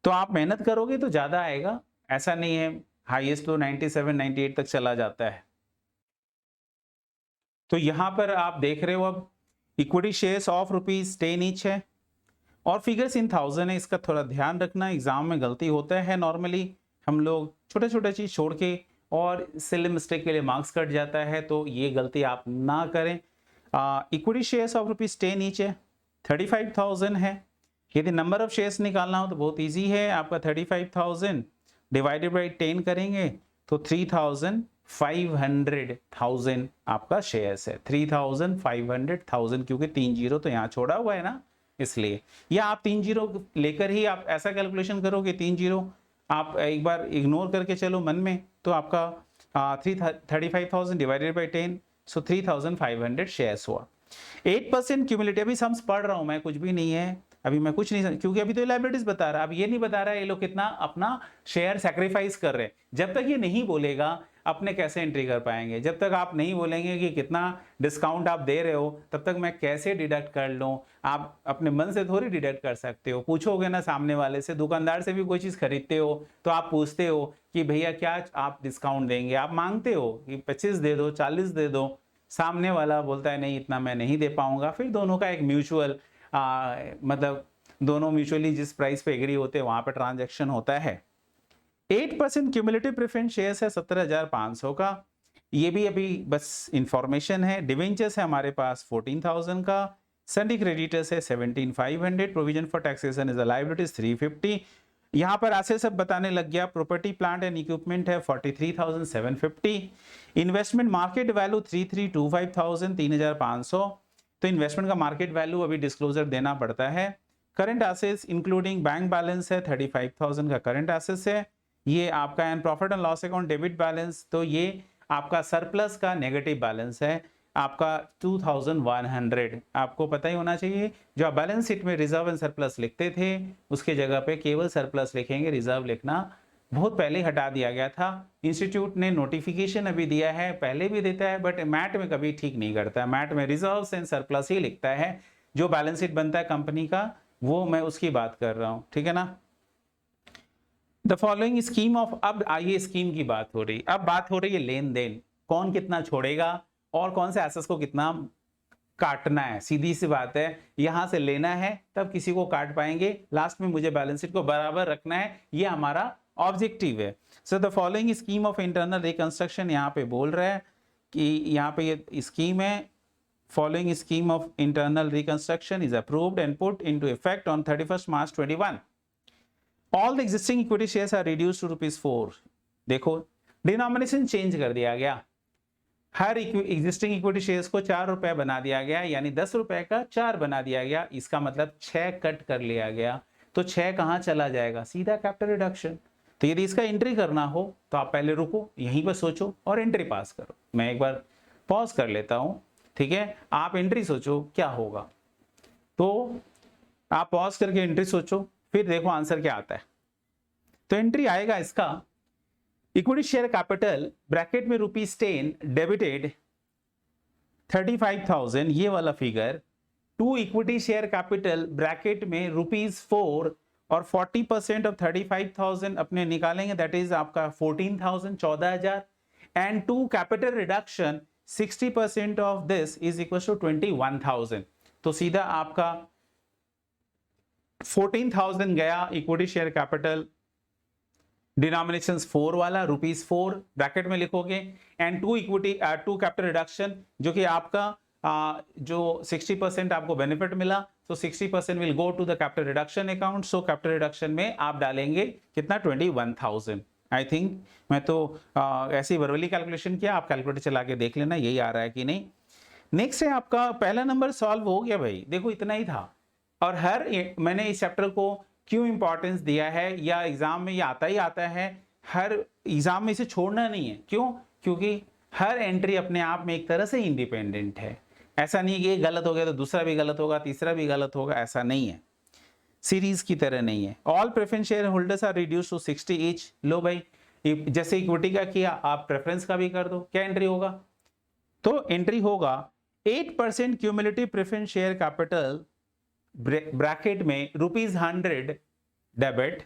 Speaker 1: तो आप मेहनत करोगे तो ज़्यादा आएगा, ऐसा नहीं है, हाईएस्ट तो 97-98 तक चला जाता है। तो यहां पर आप देख रहे हो अब इक्विटी शेयर्स ऑफ ₹10 ईच है और फिगर्स इन 1000 है, इसका थोड़ा ध्यान रखना, एग्जाम में गलती होता है नॉर्मली, हम लोग छोटे छोटे चीज़ छोड़ के और सिली मिस्टेक के लिए मार्क्स कट जाता है, तो ये गलती आप ना करें। इक्विटी शेयर्स ऑफ ₹10 ईच है, 35,000 है। यदि नंबर ऑफ शेयर्स निकालना हो तो बहुत इजी है, आपका 35,000 डिवाइडेड बाई 10 करेंगे तो 3,500,000 आपका शेयर्स है, 3,500,000, क्योंकि 3 जीरो तो यहाँ छोड़ा हुआ है ना, इसलिए। या आप 3 जीरो लेकर ही आप ऐसा कैलकुलेशन करोगे, 3 जीरो आप एक बार इग्नोर करके चलो मन में, तो आपका 35,000 डिवाइडेड बाई 10 सो 3,500 शेयर्स हुआ। 8% क्यूमुलेटिव, अभी सम्स पढ़ रहा हूं मैं, कुछ भी नहीं है अभी, मैं कुछ नहीं, क्योंकि अभी तो लायबिलिटीज बता रहा है, अब ये नहीं बता रहा है ये लोग कितना अपना शेयर सैक्रिफाइस कर रहे हैं। जब तक ये नहीं बोलेगा अपने कैसे एंट्री कर पाएंगे? जब तक आप नहीं बोलेंगे कि कितना डिस्काउंट आप दे रहे हो, तब तक मैं कैसे डिडक्ट कर लूँ? आप अपने मन से थोड़ी डिडक्ट कर सकते हो। पूछोगे ना सामने वाले से, दुकानदार से भी कोई चीज़ खरीदते हो तो आप पूछते हो कि भैया क्या आप डिस्काउंट देंगे? आप मांगते हो कि 25 दे दो, 40 दे दो। सामने वाला बोलता है नहीं इतना मैं नहीं दे पाऊंगा, फिर दोनों का एक म्यूचुअल मतलब दोनों म्यूचुअली जिस प्राइस पे एग्री होते हैं वहां पे ट्रांजैक्शन होता है। 8% क्यूमुलेटिव प्रेफरेंस शेयर्स है 17,500 का, ये भी अभी बस इंफॉर्मेशन है। डिवेंचर्स है हमारे पास 14,000 का, सन्डी क्रेडिटर्स है 17,500, provision for taxation is a liabilities 350। यहाँ पर ऐसे सब बताने लग गया। प्रॉपर्टी प्लांट एंड इक्विपमेंट है 43,750, इन्वेस्टमेंट मार्केट वैल्यू 3,325,000 3,500। तो इन्वेस्टमेंट का मार्केट वैल्यू अभी डिस्क्लोजर देना पड़ता है। Current assets including bank balance है 35,000 का करंट एसेट्स है ये आपका। And profit and loss account debit balance, तो ये आपका सरप्लस का नेगेटिव बैलेंस है आपका 2,100। आपको पता ही होना चाहिए, जो आप बैलेंस शीट में रिजर्व एंड सरप्लस लिखते थे उसके जगह पे केवल सरप्लस लिखेंगे, रिजर्व लिखना बहुत पहले हटा दिया गया था। इंस्टीट्यूट ने नोटिफिकेशन अभी दिया है, पहले भी देता है बट मैट में कभी ठीक नहीं करता है। मैट में रिजर्व एंड सरप्लस ही लिखता है। जो बैलेंस शीट बनता है कंपनी का वो मैं उसकी बात कर रहा हूं, ठीक है ना। द फॉलोइंग स्कीम ऑफ, अब आइए स्कीम की बात हो रही, अब बात हो रही है लेन देन, कौन कितना छोड़ेगा और कौन से एसेट्स को कितना काटना है। सीधी सी बात है, यहां से लेना है तब किसी को काट पाएंगे, लास्ट में मुझे बैलेंस शीट को बराबर रखना है, ये हमारा ऑब्जेक्टिव है। So the following scheme of internal reconstruction यहाँ पे बोल रहा है कि यहाँ पे ये स्कीम है, following scheme of internal reconstruction is approved and put into effect on 31 March 21। All the existing equity shares are reduced to ₹4। देखो डिनोमिनेशन चेंज कर दिया गया, हर एग्जिस्टिंग इक्विटी शेयर्स को ₹4 बना दिया गया, यानी ₹10 का 4 बना दिया गया। इसका मतलब 6 कट कर लिया गया, तो 6 कहां चला जाएगा? सीधा कैपिटल रिडक्शन। तो यदि इसका एंट्री करना हो तो आप पहले रुको, यहीं पर सोचो और एंट्री पास करो। मैं एक बार पॉज कर लेता हूं, ठीक है, आप एंट्री सोचो क्या होगा। तो आप पॉज करके एंट्री सोचो, फिर देखो आंसर क्या आता है। तो एंट्री आएगा इसका, इक्विटी शेयर कैपिटल ब्रैकेट में ₹10 डेबिटेड 35,000 ये वाला figure, to equity share capital bracket में ₹4 और 40% ऑफ 35,000 अपने निकालेंगे, दैट इज आपका 14,000 14,000 and to capital reduction 60% of this is equal to 21,000। तो सीधा आपका 14,000 गया इक्विटी शेयर कैपिटल, डिनोमिनेशन 4 वाला ₹4 ब्रैकेट में लिखोगे, and to equity to capital reduction जो कि आपका जो 60% आपको बेनिफिट मिला, तो 60% will go to the capital reduction account. So capital reduction में आप डालेंगे कितना? 21,000। आई थिंक मैं तो ऐसी वर्बली कैलकुलेशन किया, आप कैलकुलेटर चला के देख लेना यही आ रहा है कि नहीं। नेक्स्ट है आपका पहला नंबर सॉल्व हो गया भाई, देखो इतना ही था। और मैंने इस चैप्टर को क्यों इंपॉर्टेंस दिया है, या एग्जाम में ये आता ही आता है, हर एग्जाम में इसे छोड़ना नहीं है। क्यों? क्योंकि हर एंट्री अपने आप में एक तरह से इंडिपेंडेंट है। ऐसा नहीं है कि एक गलत हो गया तो दूसरा भी गलत होगा, तीसरा भी गलत होगा, ऐसा नहीं है, सीरीज की तरह नहीं है। All preference share holders are reduce to 60 each. लो भाई, जैसे इक्विटी का किया आप प्रेफरेंस का भी कर दो। क्या एंट्री होगा? तो एंट्री होगा 8% cumulative preference share capital bracket में ₹100 debit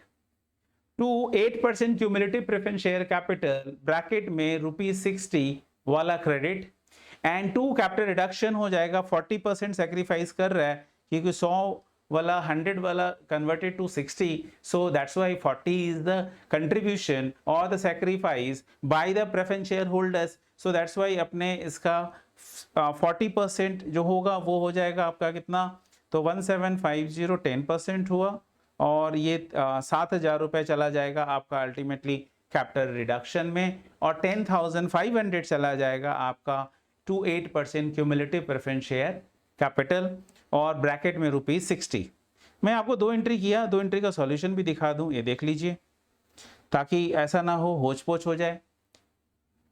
Speaker 1: to 8% cumulative preference share capital bracket में ₹60 वाला credit, and to capital reduction हो जाएगा 40% सेक्रीफाइस कर रहा है क्योंकि 100 वाला 100 वाला converted to 60, so that's why 40 is the contribution और the sacrifice by the preference share holders. So that's why अपने इसका 40% जो होगा वो हो जाएगा आपका कितना? तो 1750 10% हुआ, और ये 7,000 रुपये चला जाएगा आपका अल्टीमेटली कैपिटल रिडक्शन में, और 10,500 चला जाएगा आपका to 8% cumulative preference share capital, और ब्रैकेट में ₹60। मैं आपको 2 एंट्री किया, 2 एंट्री का सॉल्यूशन भी दिखा दूं, ये देख लीजिए ताकि ऐसा ना हो होच पोच हो जाए।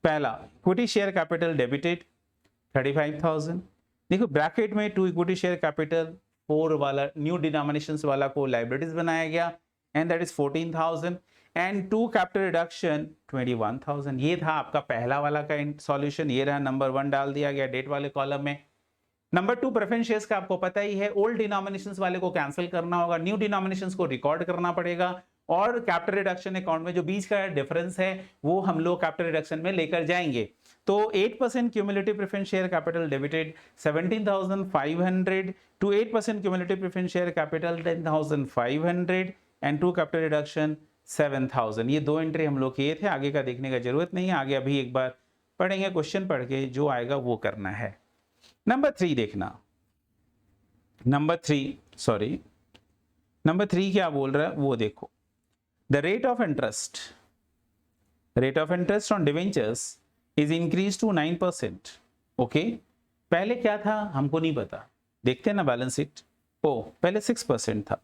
Speaker 1: पहला, इक्विटी शेयर कैपिटल डेबिटेड 35,000, देखो ब्रैकेट में टू इक्विटी शेयर कैपिटल 4 वाला न्यू डिनोमिनेशंस वाला को लायबिलिटीज बनाया गया, and that is 14,000, and 2 capital reduction 21,000। ये था आपका पहला वाला का सॉल्यूशन। ये रहा नंबर 1 डाल दिया गया डेट वाले कॉलम में। नंबर 2 प्रेफरेंस शेयर्स का आपको पता ही है, ओल्ड डिनोमिनेशंस वाले को कैंसिल करना होगा, न्यू डिनोमिनेशंस को रिकॉर्ड करना पड़ेगा, और कैपिटल रिडक्शन अकाउंट में जो बीच का डिफरेंस है वो हम लोग कैपिटल रिडक्शन में लेकर जाएंगे। तो 8% cumulative preference share capital debited 17,500 to 8% cumulative preference share capital 10,500 and 2 capital reduction 7,000। ये 2 एंट्री हम लोग किए थे, आगे का देखने का जरूरत नहीं है, आगे अभी एक बार पढ़ेंगे, क्वेश्चन पढ़ के जो आएगा वो करना है। नंबर 3 देखना, नंबर 3 क्या बोल रहा है वो देखो। The rate of interest on debentures is increase to 9%। Okay, पहले क्या था हमको नहीं पता, देखते हैं ना बैलेंस शीट। पहले 6% था,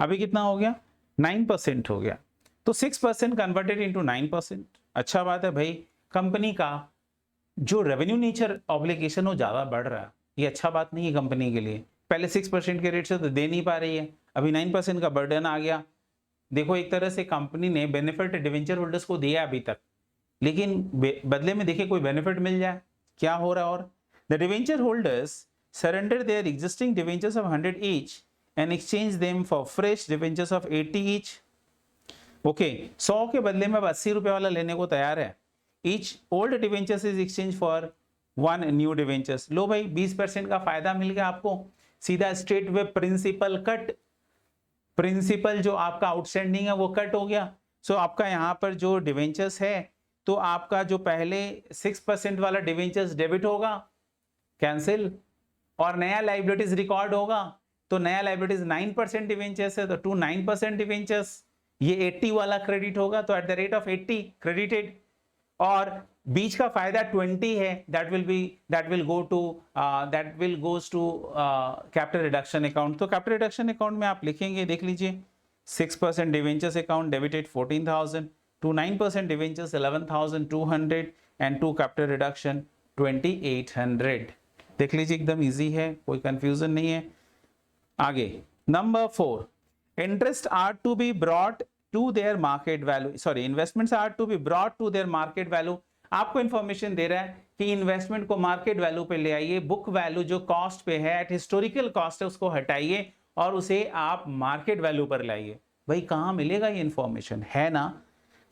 Speaker 1: अभी कितना हो गया 9% हो गया। तो 6% कन्वर्टेड इनटू 9%, अच्छा बात है भाई। कंपनी का जो रेवेन्यू नेचर ऑब्लिगेशन हो ज्यादा बढ़ रहा है, ये अच्छा बात नहीं है कंपनी के लिए। पहले 6% के रेट से तो दे नहीं पा रही है, अभी 9% का बर्डन आ गया। देखो एक तरह से कंपनी ने बेनिफिट डिवेंचर होल्डर्स को दिया अभी तक, लेकिन बदले में देखिए कोई बेनिफिट मिल जाए, क्या हो रहा है। और the debenture holders surrender their existing debentures of 100 each and exchange them for fresh debentures of 80 each. Okay, 100 के बदले में 80 रुपए वाला लेने को तैयार है। Each old debentures is exchange for 1 new debentures. लो भाई 20% का फायदा मिल गया आपको, सीधा straight way principal cut, principal जो आपका आउटस्टैंडिंग है वो कट हो गया। सो आपका यहाँ पर जो डिवेंचर्स है तो आपका जो पहले 6% वाला डिवेंचर्स डेबिट होगा, कैंसिल, और नया लाइबिलिटीज रिकॉर्ड होगा। तो नया लाइबिलिटीज 9% डिवेंचर्स है, तो 9% डिवेंचर्स, ये 80 वाला क्रेडिट होगा, तो at the rate of 80 credited. और बीच का फायदा 20 है, that will goes to capital reduction account. तो कैपिटल रिडक्शन अकाउंट में आप लिखेंगे, देख लीजिए, 6% debentures account debited 14,000 to 9% debentures 11,200 and 2 capital reduction 2,800। देख लीजिए एकदम इजी है, कोई कंफ्यूजन नहीं है। आगे number 4, interest are to be brought to their market value, sorry investments are to be brought to their market value. आपको इंफॉर्मेशन दे रहा है कि इन्वेस्टमेंट को मार्केट वैल्यू पे ले आइए, बुक वैल्यू जो कॉस्ट पे है, एट हिस्टोरिकल कॉस्ट है, उसको हटाइए और उसे आप मार्केट वैल्यू पर लाइए। भाई कहाँ मिलेगा ये इंफॉर्मेशन, है ना,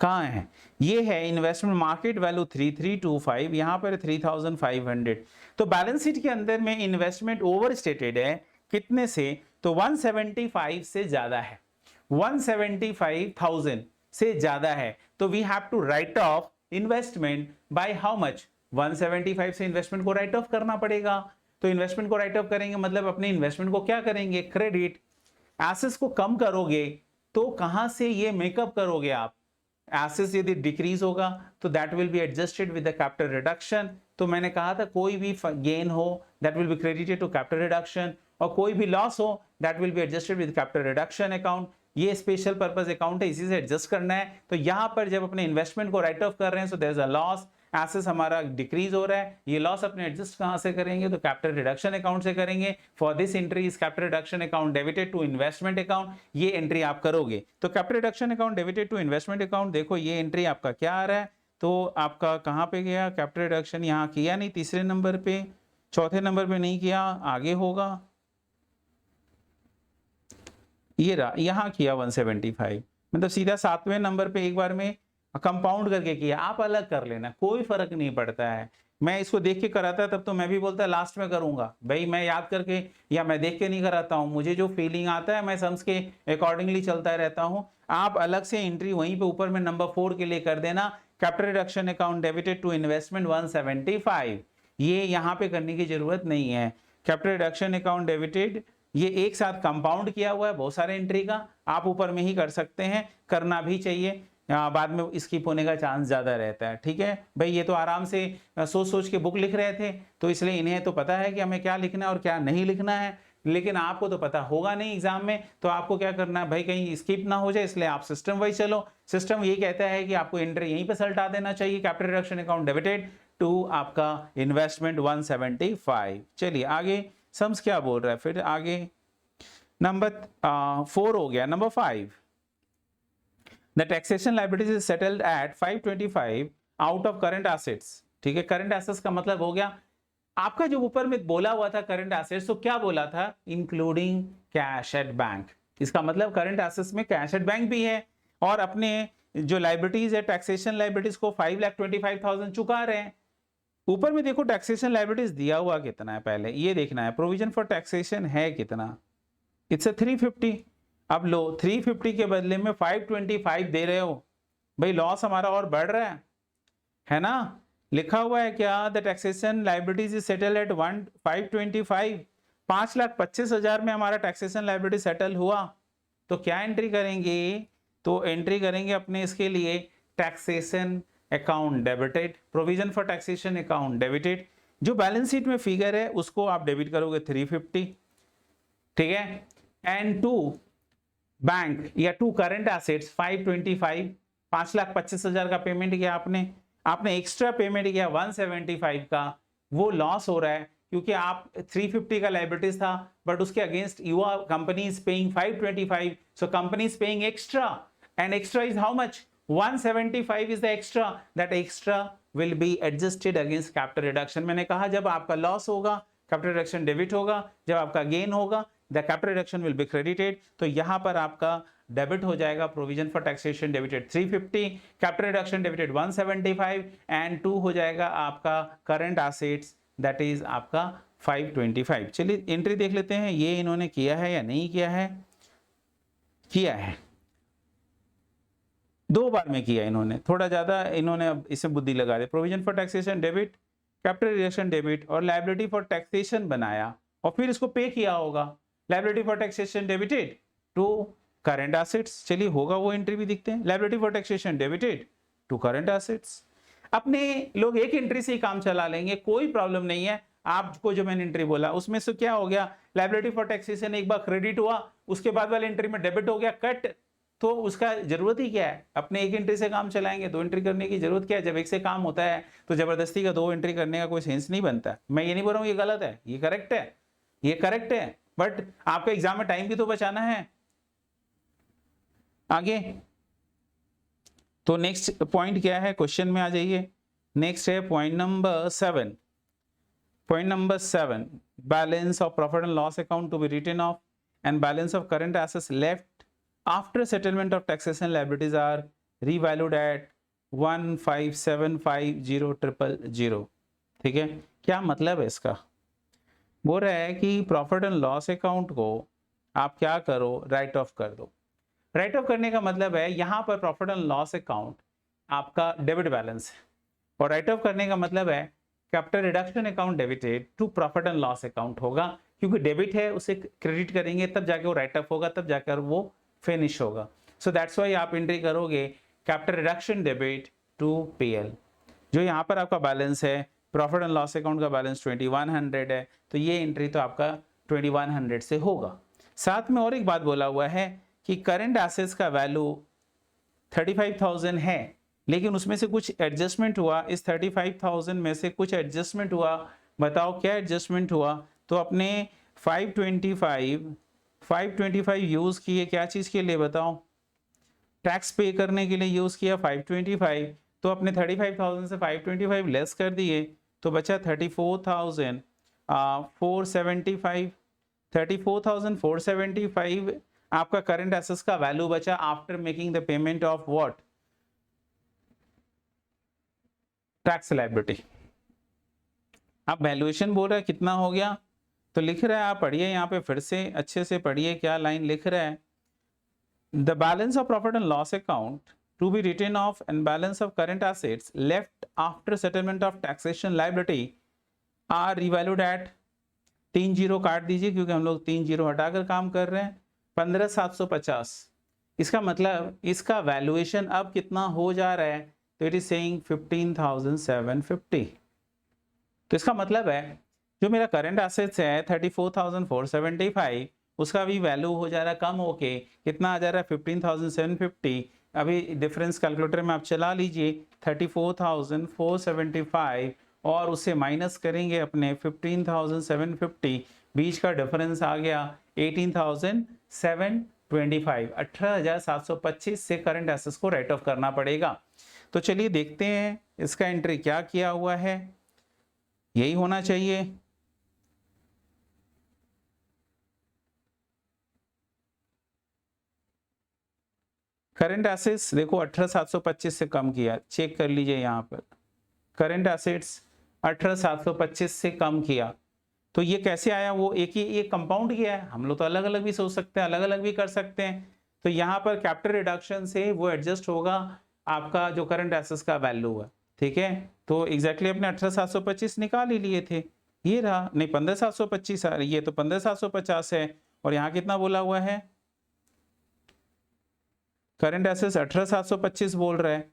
Speaker 1: कहाँ है, ये है इन्वेस्टमेंट मार्केट वैल्यू 3325, यहाँ पर 3,500। तो बैलेंस शीट के अंदर में इन्वेस्टमेंट ओवर स्टेटेड है, कितने से, तो 175 से ज्यादा है, 175,000 से ज्यादा है। तो we have to write off investment by how much, 175 से इन्वेस्टमेंट को राइट ऑफ करना पड़ेगा। तो इन्वेस्टमेंट को राइट ऑफ करेंगे मतलब अपने इन्वेस्टमेंट को क्या करेंगे, क्रेडिट। एसेट्स को कम करोगे तो कहां से ये मेकअप करोगे आप, एसेट्स यदि डिक्रीज होगा तो that will be adjusted with the capital reduction. तो मैंने कहा था कोई भी गेन हो that will be credited to capital reduction, और कोई भी लॉस हो that will be adjusted with capital reduction account. ये स्पेशल पर्पस अकाउंट है, इसी से एडजस्ट करना है। तो यहां पर जब अपने इन्वेस्टमेंट को राइट ऑफ कर रहे हैं so there is a loss, assets हमारा डिक्रीज हो रहा है, ये लॉस अपने एडजस्ट कहां से करेंगे, तो कैपिटल रिडक्शन अकाउंट से करेंगे। For this entry is capital reduction account debited to investment account, ये एंट्री आप करोगे। तो capital reduction account debited to investment account, देखो ये एंट्री आपका क्या आ रहा है, तो आपका कहां पे गया कैपिटल रिडक्शन, यहां किया नहीं, तीसरे नंबर पे, चौथे नंबर पे नहीं किया, आगे होगा, ये रहा, यहां किया 175, मतलब सीधा 7वें नंबर पे एक बार में कंपाउंड करके किया। आप अलग कर लेना, कोई फर्क नहीं पड़ता है। मैं इसको देख के कराता तब तो मैं भी बोलता लास्ट में करूंगा, भाई मैं याद करके या मैं देख के नहीं कराता हूं, मुझे जो फीलिंग आता है मैं सम्स के अकॉर्डिंगली चलता रहता हूं। आप अलग से एंट्री वहीं पे ऊपर में नंबर 4 के लिए कर देना, capital reduction account debited to investment 175, ये यहाँ पे करने की जरूरत नहीं है। कैपिटल रिडक्शन अकाउंट डेबिटेड ये एक साथ कंपाउंड किया हुआ है बहुत सारे एंट्री का, आप ऊपर में ही कर सकते हैं, करना भी चाहिए, बाद में स्किप होने का चांस ज्यादा रहता है। ठीक है भाई, ये तो आराम से सोच सोच के बुक लिख रहे थे, तो इसलिए इन्हें तो पता है कि हमें क्या लिखना है और क्या नहीं लिखना है, लेकिन आपको तो पता होगा नहीं एग्जाम में। तो आपको क्या करना है भाई, कहीं स्किप ना हो जाए, इसलिए आप सिस्टम वाइज चलो। सिस्टम ये कहता है कि आपको एंट्री यहीं पे सल्टा देना चाहिए, capital reduction account debited to आपका इन्वेस्टमेंट 175। चलिए आगे सम्स क्या बोल रहा है फिर आगे, नंबर 4 हो गया। Number 5, the taxation liabilities is settled at 525 out of current assets. ठीक है, करंट एसेट्स का मतलब हो गया आपका जो ऊपर में बोला हुआ था करंट एसेट्स, तो क्या बोला था, इंक्लूडिंग कैश एट बैंक। इसका मतलब करंट एसेट्स में कैश एट बैंक भी है, और अपने जो लाइबिलिटीज है टैक्सेशन लाइबिलिटीज को 5,25,000 चुका रहे हैं। ऊपर में देखो टैक्सेशन लाइबिलिटीज दिया हुआ कितना है, पहले ये देखना है, प्रोविजन फॉर टैक्सेशन है कितना, इट्स 350। अब लो 350 के बदले में 525 दे रहे हो, भाई लॉस हमारा और बढ़ रहा है ना। लिखा हुआ है क्या, the taxation liabilities is settle at 525, 5,25,000 में हमारा टैक्सेशन लाइबिलिटी सेटल हुआ, तो क्या एंट्री करेंगे, तो एंट्री करेंगे अपने इसके लिए taxation account debited, provision for taxation account debited, जो बैलेंस शीट में फिगर है उसको आप डेबिट करोगे 350, ठीक है, एंड टू बैंक या टू करंट एसेट्स 525, 5,25,000 का पेमेंट किया आपने एक्स्ट्रा पेमेंट किया 175 का, वो लॉस हो रहा है क्योंकि आप 350 का लाइबिलिटीज था, बट उसके अगेंस्ट युवा company is paying 525, so company is paying extra, and extra is how much, 175 is the extra, that extra will be adjusted against capital reduction। मैंने कहा जब आपका लॉस होगा कैपिटल रिडक्शन डेबिट होगा, जब आपका गेन होगा the capital reduction will be credited, तो यहां पर आपका डेबिट हो जाएगा provision for taxation debited 350, capital reduction debited 175, and 2 हो जाएगा आपका करंट एसेट्स दैट इज आपका 525। चलिए एंट्री देख लेते हैं, ये इन्होंने किया है या नहीं किया है, किया है, 2 बार में किया इन्होंने, थोड़ा ज्यादा इन्होंने अब इसे बुद्धि लगा दी। Provision for taxation debit, capital reduction debit और लायबिलिटी फॉर टैक्सेशन बनाया, और फिर इसको पे किया होगा, liability for taxation debited to current assets. चलिए होगा वो एंट्री भी दिखते हैं, liability for taxation debited to current assets. अपने लोग एक एंट्री से ही काम चला लेंगे, कोई प्रॉब्लम नहीं है। आपको जो मैंने एंट्री बोला उसमें से क्या हो गया, लायबिलिटी फॉर टैक्सेशन एक बार क्रेडिट हुआ, उसके बाद वाले एंट्री में डेबिट हो गया, कट, तो उसका जरूरत ही क्या है, अपने एक एंट्री से काम चलाएंगे, 2 एंट्री करने की जरूरत क्या है। जब एक से काम होता है तो जबरदस्ती का 2 एंट्री करने का कोई सेंस नहीं बनता। मैं ये नहीं बोल रहा हूँ ये गलत है, ये करेक्ट है, ये करेक्ट है, बट आपको एग्जाम में टाइम भी तो बचाना है। आगे तो नेक्स्ट पॉइंट क्या है, क्वेश्चन में आ जाइए। नेक्स्ट है point number 7। Point number 7, balance of profit and loss account to be written off and balance of current assets left after settlement of taxation liabilities are revalued at 15750,000। ठीक है, क्या मतलब है इसका, बोल रहा है कि प्रॉफिट एंड लॉस अकाउंट को आप क्या करो, राइट ऑफ कर दो। राइट ऑफ करने का मतलब है यहां पर प्रॉफिट एंड लॉस अकाउंट आपका डेबिट बैलेंस है, और राइट ऑफ करने का मतलब है capital reduction account debited to profit and loss account होगा, क्योंकि डेबिट है उसे क्रेडिट करेंगे तब जाके वो राइट ऑफ होगा, तब जाकर वो फिनिश होगा। सो दैट्स वाई आप एंट्री करोगे capital reduction debit to PL. जो यहाँ पर आपका बैलेंस है प्रॉफिट एंड लॉस अकाउंट का बैलेंस 2100 है, तो ये एंट्री तो आपका 2100 से होगा। साथ में और एक बात बोला हुआ है कि करंट एसेट्स का वैल्यू 35,000 है, लेकिन उसमें से कुछ एडजस्टमेंट हुआ, इस 35,000 में से कुछ एडजस्टमेंट हुआ। बताओ क्या एडजस्टमेंट हुआ, तो अपने 525 यूज किए, क्या चीज के लिए बताओ, टैक्स पे करने के लिए यूज किया 525, तो अपने 35,000 से 525 लेस कर दिए, तो बचा 34,475। 34,475 आपका करंट एसेट्स का वैल्यू बचा after making the payment of what, tax liability. अब वैल्यूएशन बोल रहा है कितना हो गया, तो लिख रहा है, आप पढ़िए यहाँ पे फिर से अच्छे से पढ़िए, क्या लाइन लिख रहा है, the balance of profit and loss account to be written off and balance of current assets left after settlement of taxation liability are revalued at, 3 zero काट दीजिए क्योंकि हम लोग 3 जीरो हटाकर काम कर रहे हैं, 15,750। इसका मतलब इसका वैल्यूएशन अब कितना हो जा रहा है, तो इट इज सेइंग 15,750। तो इसका मतलब है जो मेरा करंट एसेट्स है 34,475, उसका भी वैल्यू हो जा रहा है कम होके, कितना आ जा रहा है 15,750। अभी डिफरेंस कैलकुलेटर में आप चला लीजिए, 34,475 और उससे माइनस करेंगे अपने 15,750, बीच का डिफरेंस आ गया 18,750। 18,725 से करंट एसेट्स को राइट ऑफ करना पड़ेगा। तो चलिए देखते हैं इसका एंट्री क्या किया हुआ है, यही होना चाहिए। करंट एसेट्स देखो 18,725 से कम किया, चेक कर लीजिए यहाँ पर करंट एसेट्स 18,725 से कम किया। तो ये कैसे आया, वो एक ही एक कंपाउंड किया है। हम लोग तो अलग अलग भी सोच सकते हैं, अलग अलग भी कर सकते हैं। तो यहाँ पर कैपिटल रिडक्शन से वो एडजस्ट होगा आपका जो करंट एसेट्स का वैल्यू है, ठीक है। तो एग्जैक्टली अपने 18,725 निकाल ही लिए थे, ये रहा, नहीं 15,725, ये तो 15,750 है और यहाँ कितना बोला हुआ है, करंट एसेट्स 18,725 बोल रहा है।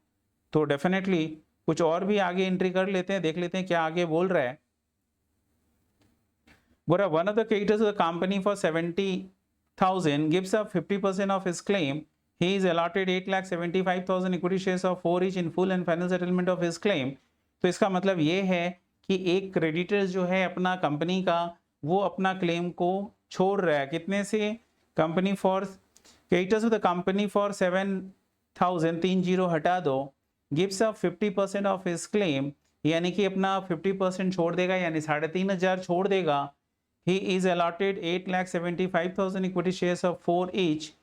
Speaker 1: तो डेफिनेटली कुछ और भी आगे एंट्री कर लेते हैं, देख लेते हैं क्या आगे बोल रहा है। बोला one of the creditors of the company for 70,000 gives up 50% of his claim. He is allotted 8,75,000 equity shares of 4 each in full and final settlement of his claim. तो इसका मतलब ये है कि एक क्रेडिटर जो है अपना कंपनी का, वो अपना क्लेम को छोड़ रहा है कितने से, company for creditors of the company for 7,000 30 हटा दो, gives up 50% of his claim, यानी कि अपना 50% छोड़ देगा, यानी 3,500 छोड़ देगा। He is allotted 8,75,000 equity shares of 4 each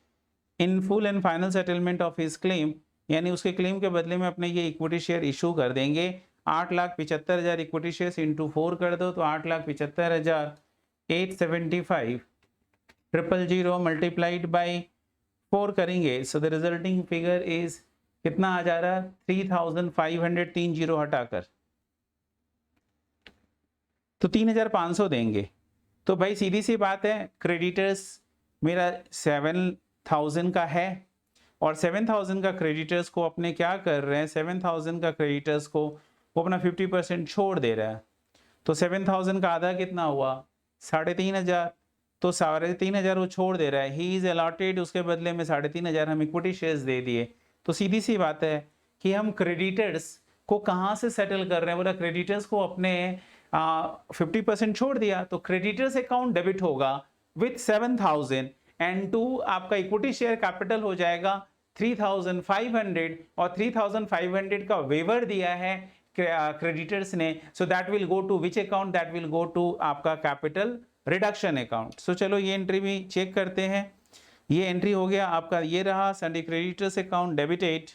Speaker 1: in full and final settlement of his claim, यानी उसके क्लेम के बदले में अपने ये इक्विटी शेयर इशू कर देंगे। 8,75,000 इक्विटी शेयर्स इंटू 4 कर दो तो 8,75,000 875 000 मल्टीप्लाइड बाई 4 करेंगे, so the resulting figure is कितना आ जा रहा है 3,500, 30 हटाकर तो 3,500 देंगे। तो भाई सीधी सी बात है, क्रेडिटर्स मेरा 7,000 का है और 7,000 का क्रेडिटर्स को अपने क्या कर रहे हैं, 7,000 का क्रेडिटर्स को वो अपना 50% छोड़ दे रहा है। तो 7,000 का आधा कितना हुआ 3,500, तो 3,500 वो छोड़ दे रहा है। ही इज अलॉटेड, उसके बदले में 3,500 हम इक्विटी शेयर्स दे दिए। तो सीधी सी बात है कि हम क्रेडिटर्स को कहाँ से सेटल कर रहे हैं, बोला क्रेडिटर्स को अपने 50% छोड़ दिया, तो क्रेडिटर्स अकाउंट डेबिट होगा विथ 7,000 एंड टू आपका इक्विटी शेयर कैपिटल हो जाएगा 3,500 और 3,500 का वेवर दिया है क्रेडिटर्स ने, so that will go to which account, that will go to आपका कैपिटल रिडक्शन अकाउंट। सो चलो ये एंट्री भी चेक करते हैं। ये एंट्री हो गया आपका, ये रहा sundry creditors account debited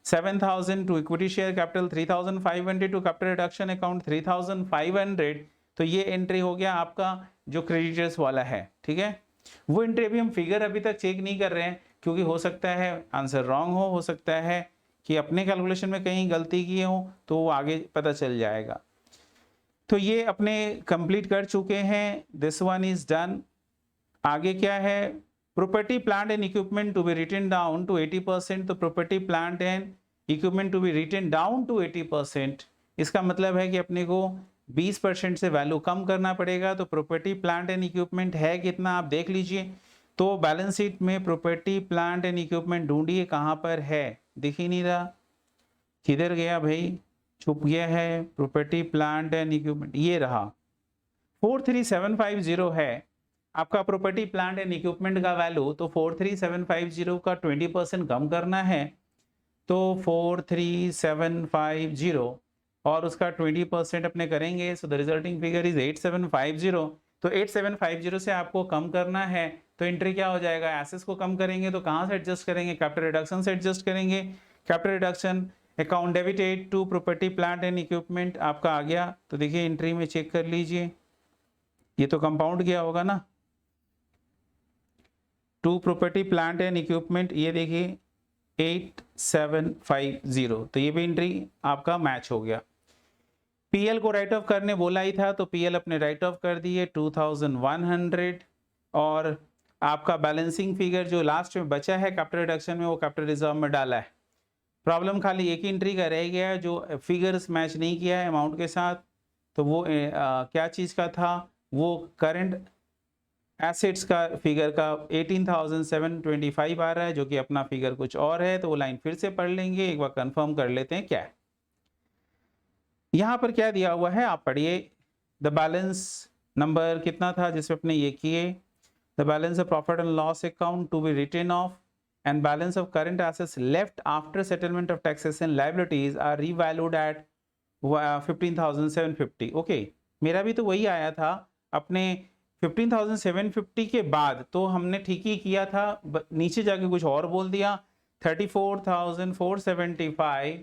Speaker 1: 7,000 to equity share capital 3,500 to capital reduction account 3,500। तो ये एंट्री हो गया आपका जो क्रेडिटर्स वाला है, ठीक है। वो एंट्री अभी हम फिगर अभी तक चेक नहीं कर रहे हैं क्योंकि हो सकता है आंसर रॉन्ग हो सकता है कि अपने कैलकुलेशन में कहीं गलती की हो, तो वो आगे पता चल जाएगा। तो ये अपने कंप्लीट कर चुके हैं, दिस वन इज डन। आगे क्या है, property plant and equipment to be written down to 80%। तो property plant and equipment to be written down to 80%, इसका मतलब है कि अपने को 20% से वैल्यू कम करना पड़ेगा। तो प्रॉपर्टी प्लांट एंड इक्विपमेंट है कितना, आप देख लीजिए। तो बैलेंस शीट में प्रॉपर्टी प्लांट एंड इक्विपमेंट ढूंढिए कहाँ पर है, दिख ही नहीं रहा, किधर गया भाई, छुप गया है। प्रॉपर्टी प्लांट एंड इक्विपमेंट ये रहा, 43750 है आपका प्रॉपर्टी प्लांट एंड इक्विपमेंट का वैल्यू। तो 43750 का 20% कम करना है, तो 43750 और उसका 20% अपने करेंगे, so the resulting figure is 8750। तो 8750 से आपको कम करना है, तो एंट्री क्या हो जाएगा, एसेट्स को कम करेंगे तो कहाँ से एडजस्ट करेंगे, कैपिटल रिडक्शन से एडजस्ट करेंगे। Capital reduction account debited to property plant and equipment आपका आ गया। तो देखिए एंट्री में चेक कर लीजिए, ये तो कंपाउंड किया होगा ना, to property plant and equipment, ये देखिए 8750, तो ये भी एंट्री आपका मैच हो गया। पीएल को राइट ऑफ करने बोला ही था, तो पीएल अपने राइट ऑफ कर दिए 2100 और आपका बैलेंसिंग फिगर जो लास्ट में बचा है कैपिटल रिडक्शन में वो कैपिटल रिजर्व में डाला है। प्रॉब्लम खाली एक ही एंट्री का रह गया है जो फिगर्स मैच नहीं किया है अमाउंट के साथ, तो वो क्या चीज़ का था, वो करंट एसेट्स का फिगर का 18,725 आ रहा है, जो कि अपना फिगर कुछ और है। तो वो लाइन फिर से पढ़ लेंगे, एक बार कंफर्म कर लेते हैं क्या है। यहाँ पर क्या दिया हुआ है आप पढ़िए, द बैलेंस नंबर कितना था जिसमें अपने ये किए, the balance of profit and loss account to be written off and balance of current assets left after settlement of taxes and liabilities are revalued at 15,750. Okay, मेरा भी तो वही आया था अपने 15,750 के बाद, तो हमने ठीक ही किया था, नीचे जाके कुछ और बोल दिया 34,475,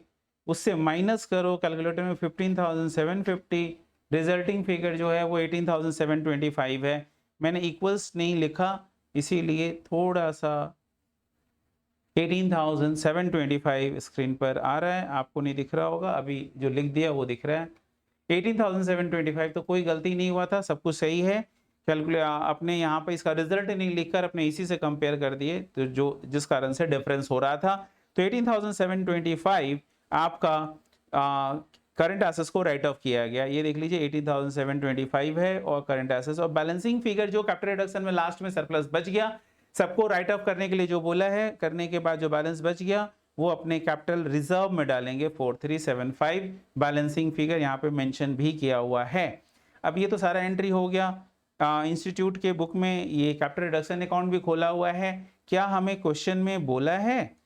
Speaker 1: उससे माइनस करो कैलकुलेटर में 15,750, रिजल्टिंग फिगर जो है वो 18,725 है। मैंने इक्वल्स नहीं लिखा, इसीलिए थोड़ा सा 18,725 स्क्रीन पर आ रहा है, आपको नहीं दिख रहा होगा, अभी जो लिख दिया वो दिख रहा है 18,725। तो कोई गलती नहीं हुआ था, सब कुछ सही है। कैलकुलेट अपने यहाँ पे इसका रिजल्ट नहीं लिखकर अपने इसी से कंपेयर कर दिए, तो जो जिस कारण से डिफरेंस हो रहा था। तो 18,725 आपका करंट एसेट्स को राइट ऑफ किया गया, ये देख लीजिए 18,725 है और करंट एसेट्स। और बैलेंसिंग फिगर जो कैपिटल रिडक्शन में लास्ट में सरप्लस बच गया, सबको राइट ऑफ करने के लिए जो बोला है, करने के बाद जो बैलेंस बच गया वो अपने कैपिटल रिजर्व में डालेंगे 4375। बैलेंसिंग फिगर यहाँ पे मेंशन भी किया हुआ है। अब ये तो सारा एंट्री हो गया। इंस्टीट्यूट के बुक में ये कैपिटल रिडक्शन अकाउंट भी खोला हुआ है। क्या हमें क्वेश्चन में बोला है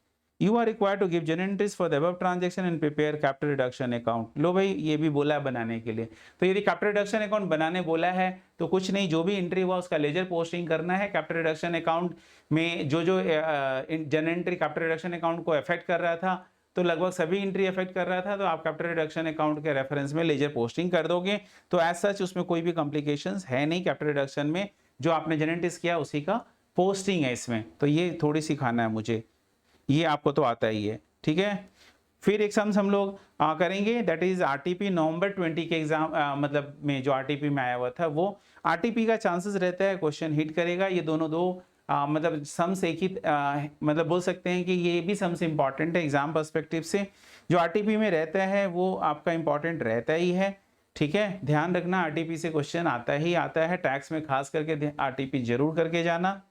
Speaker 1: you are required to give journal entries for the above transaction and prepare capital reduction account. लो भाई, ये भी बोला है बनाने के लिए। तो यदि कैपिटल रिडक्शन अकाउंट बनाने बोला है तो कुछ नहीं, जो भी एंट्री हुआ उसका लेजर पोस्टिंग करना है। कैपिटल रिडक्शन अकाउंट में जो जो general entry capital reduction account को अफेक्ट कर रहा था, तो लगभग सभी एंट्री अफेक्ट कर रहा था, तो आप कैपिटल रिडक्शन अकाउंट के रेफरेंस में लेजर पोस्टिंग कर दोगे। तो एज सच उसमें कोई भी कॉम्प्लिकेशंस है नहीं। कैपिटल रिडक्शन में जो आपने जनरल एंट्रीज किया उसी का पोस्टिंग है इसमें। तो ये थोड़ी सिखाना है मुझे, ये आपको तो आता ही है, ठीक है। फिर एक सम्स हम लोग करेंगे, दैट इज आरटीपी नवंबर 20 के एग्जाम मतलब में जो आरटीपी में आया हुआ था, वो आरटीपी का चांसेस रहता है क्वेश्चन हिट करेगा। ये दोनों दो मतलब सम्स एक ही मतलब बोल सकते हैं कि ये भी सम्स इंपॉर्टेंट है एग्जाम पर्सपेक्टिव से। जो आरटीपी में रहता है वो आपका इंपॉर्टेंट रहता ही है, ठीक है। ध्यान रखना आरटीपी से क्वेश्चन आता ही आता है, टैक्स में खास करके आरटीपी जरूर करके जाना।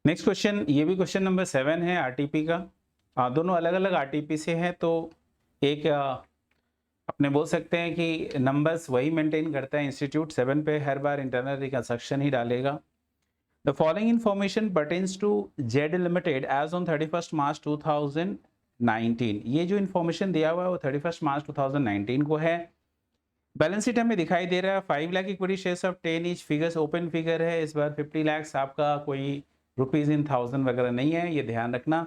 Speaker 1: नेक्स्ट क्वेश्चन, ये भी क्वेश्चन नंबर 7 है आरटीपी का। दोनों अलग अलग आरटीपी से है, तो एक अपने बोल सकते हैं कि नंबर्स वही मेंटेन करता है इंस्टीट्यूट। 7 पे हर बार इंटरनल रिकंस्ट्रक्शन ही डालेगा। The following information pertains to Z limited as on 31 March 2019। ये जो इन्फॉर्मेशन दिया हुआ है वो 31 मार्च 2019 को है। बैलेंस शीट हमें दिखाई दे रहा है 5 lakh equity shares of 10 each. Figures open figure है इस बार 50 लाख, आपका कोई रुपीज इन 1000 वगैरह नहीं है, ये ध्यान रखना।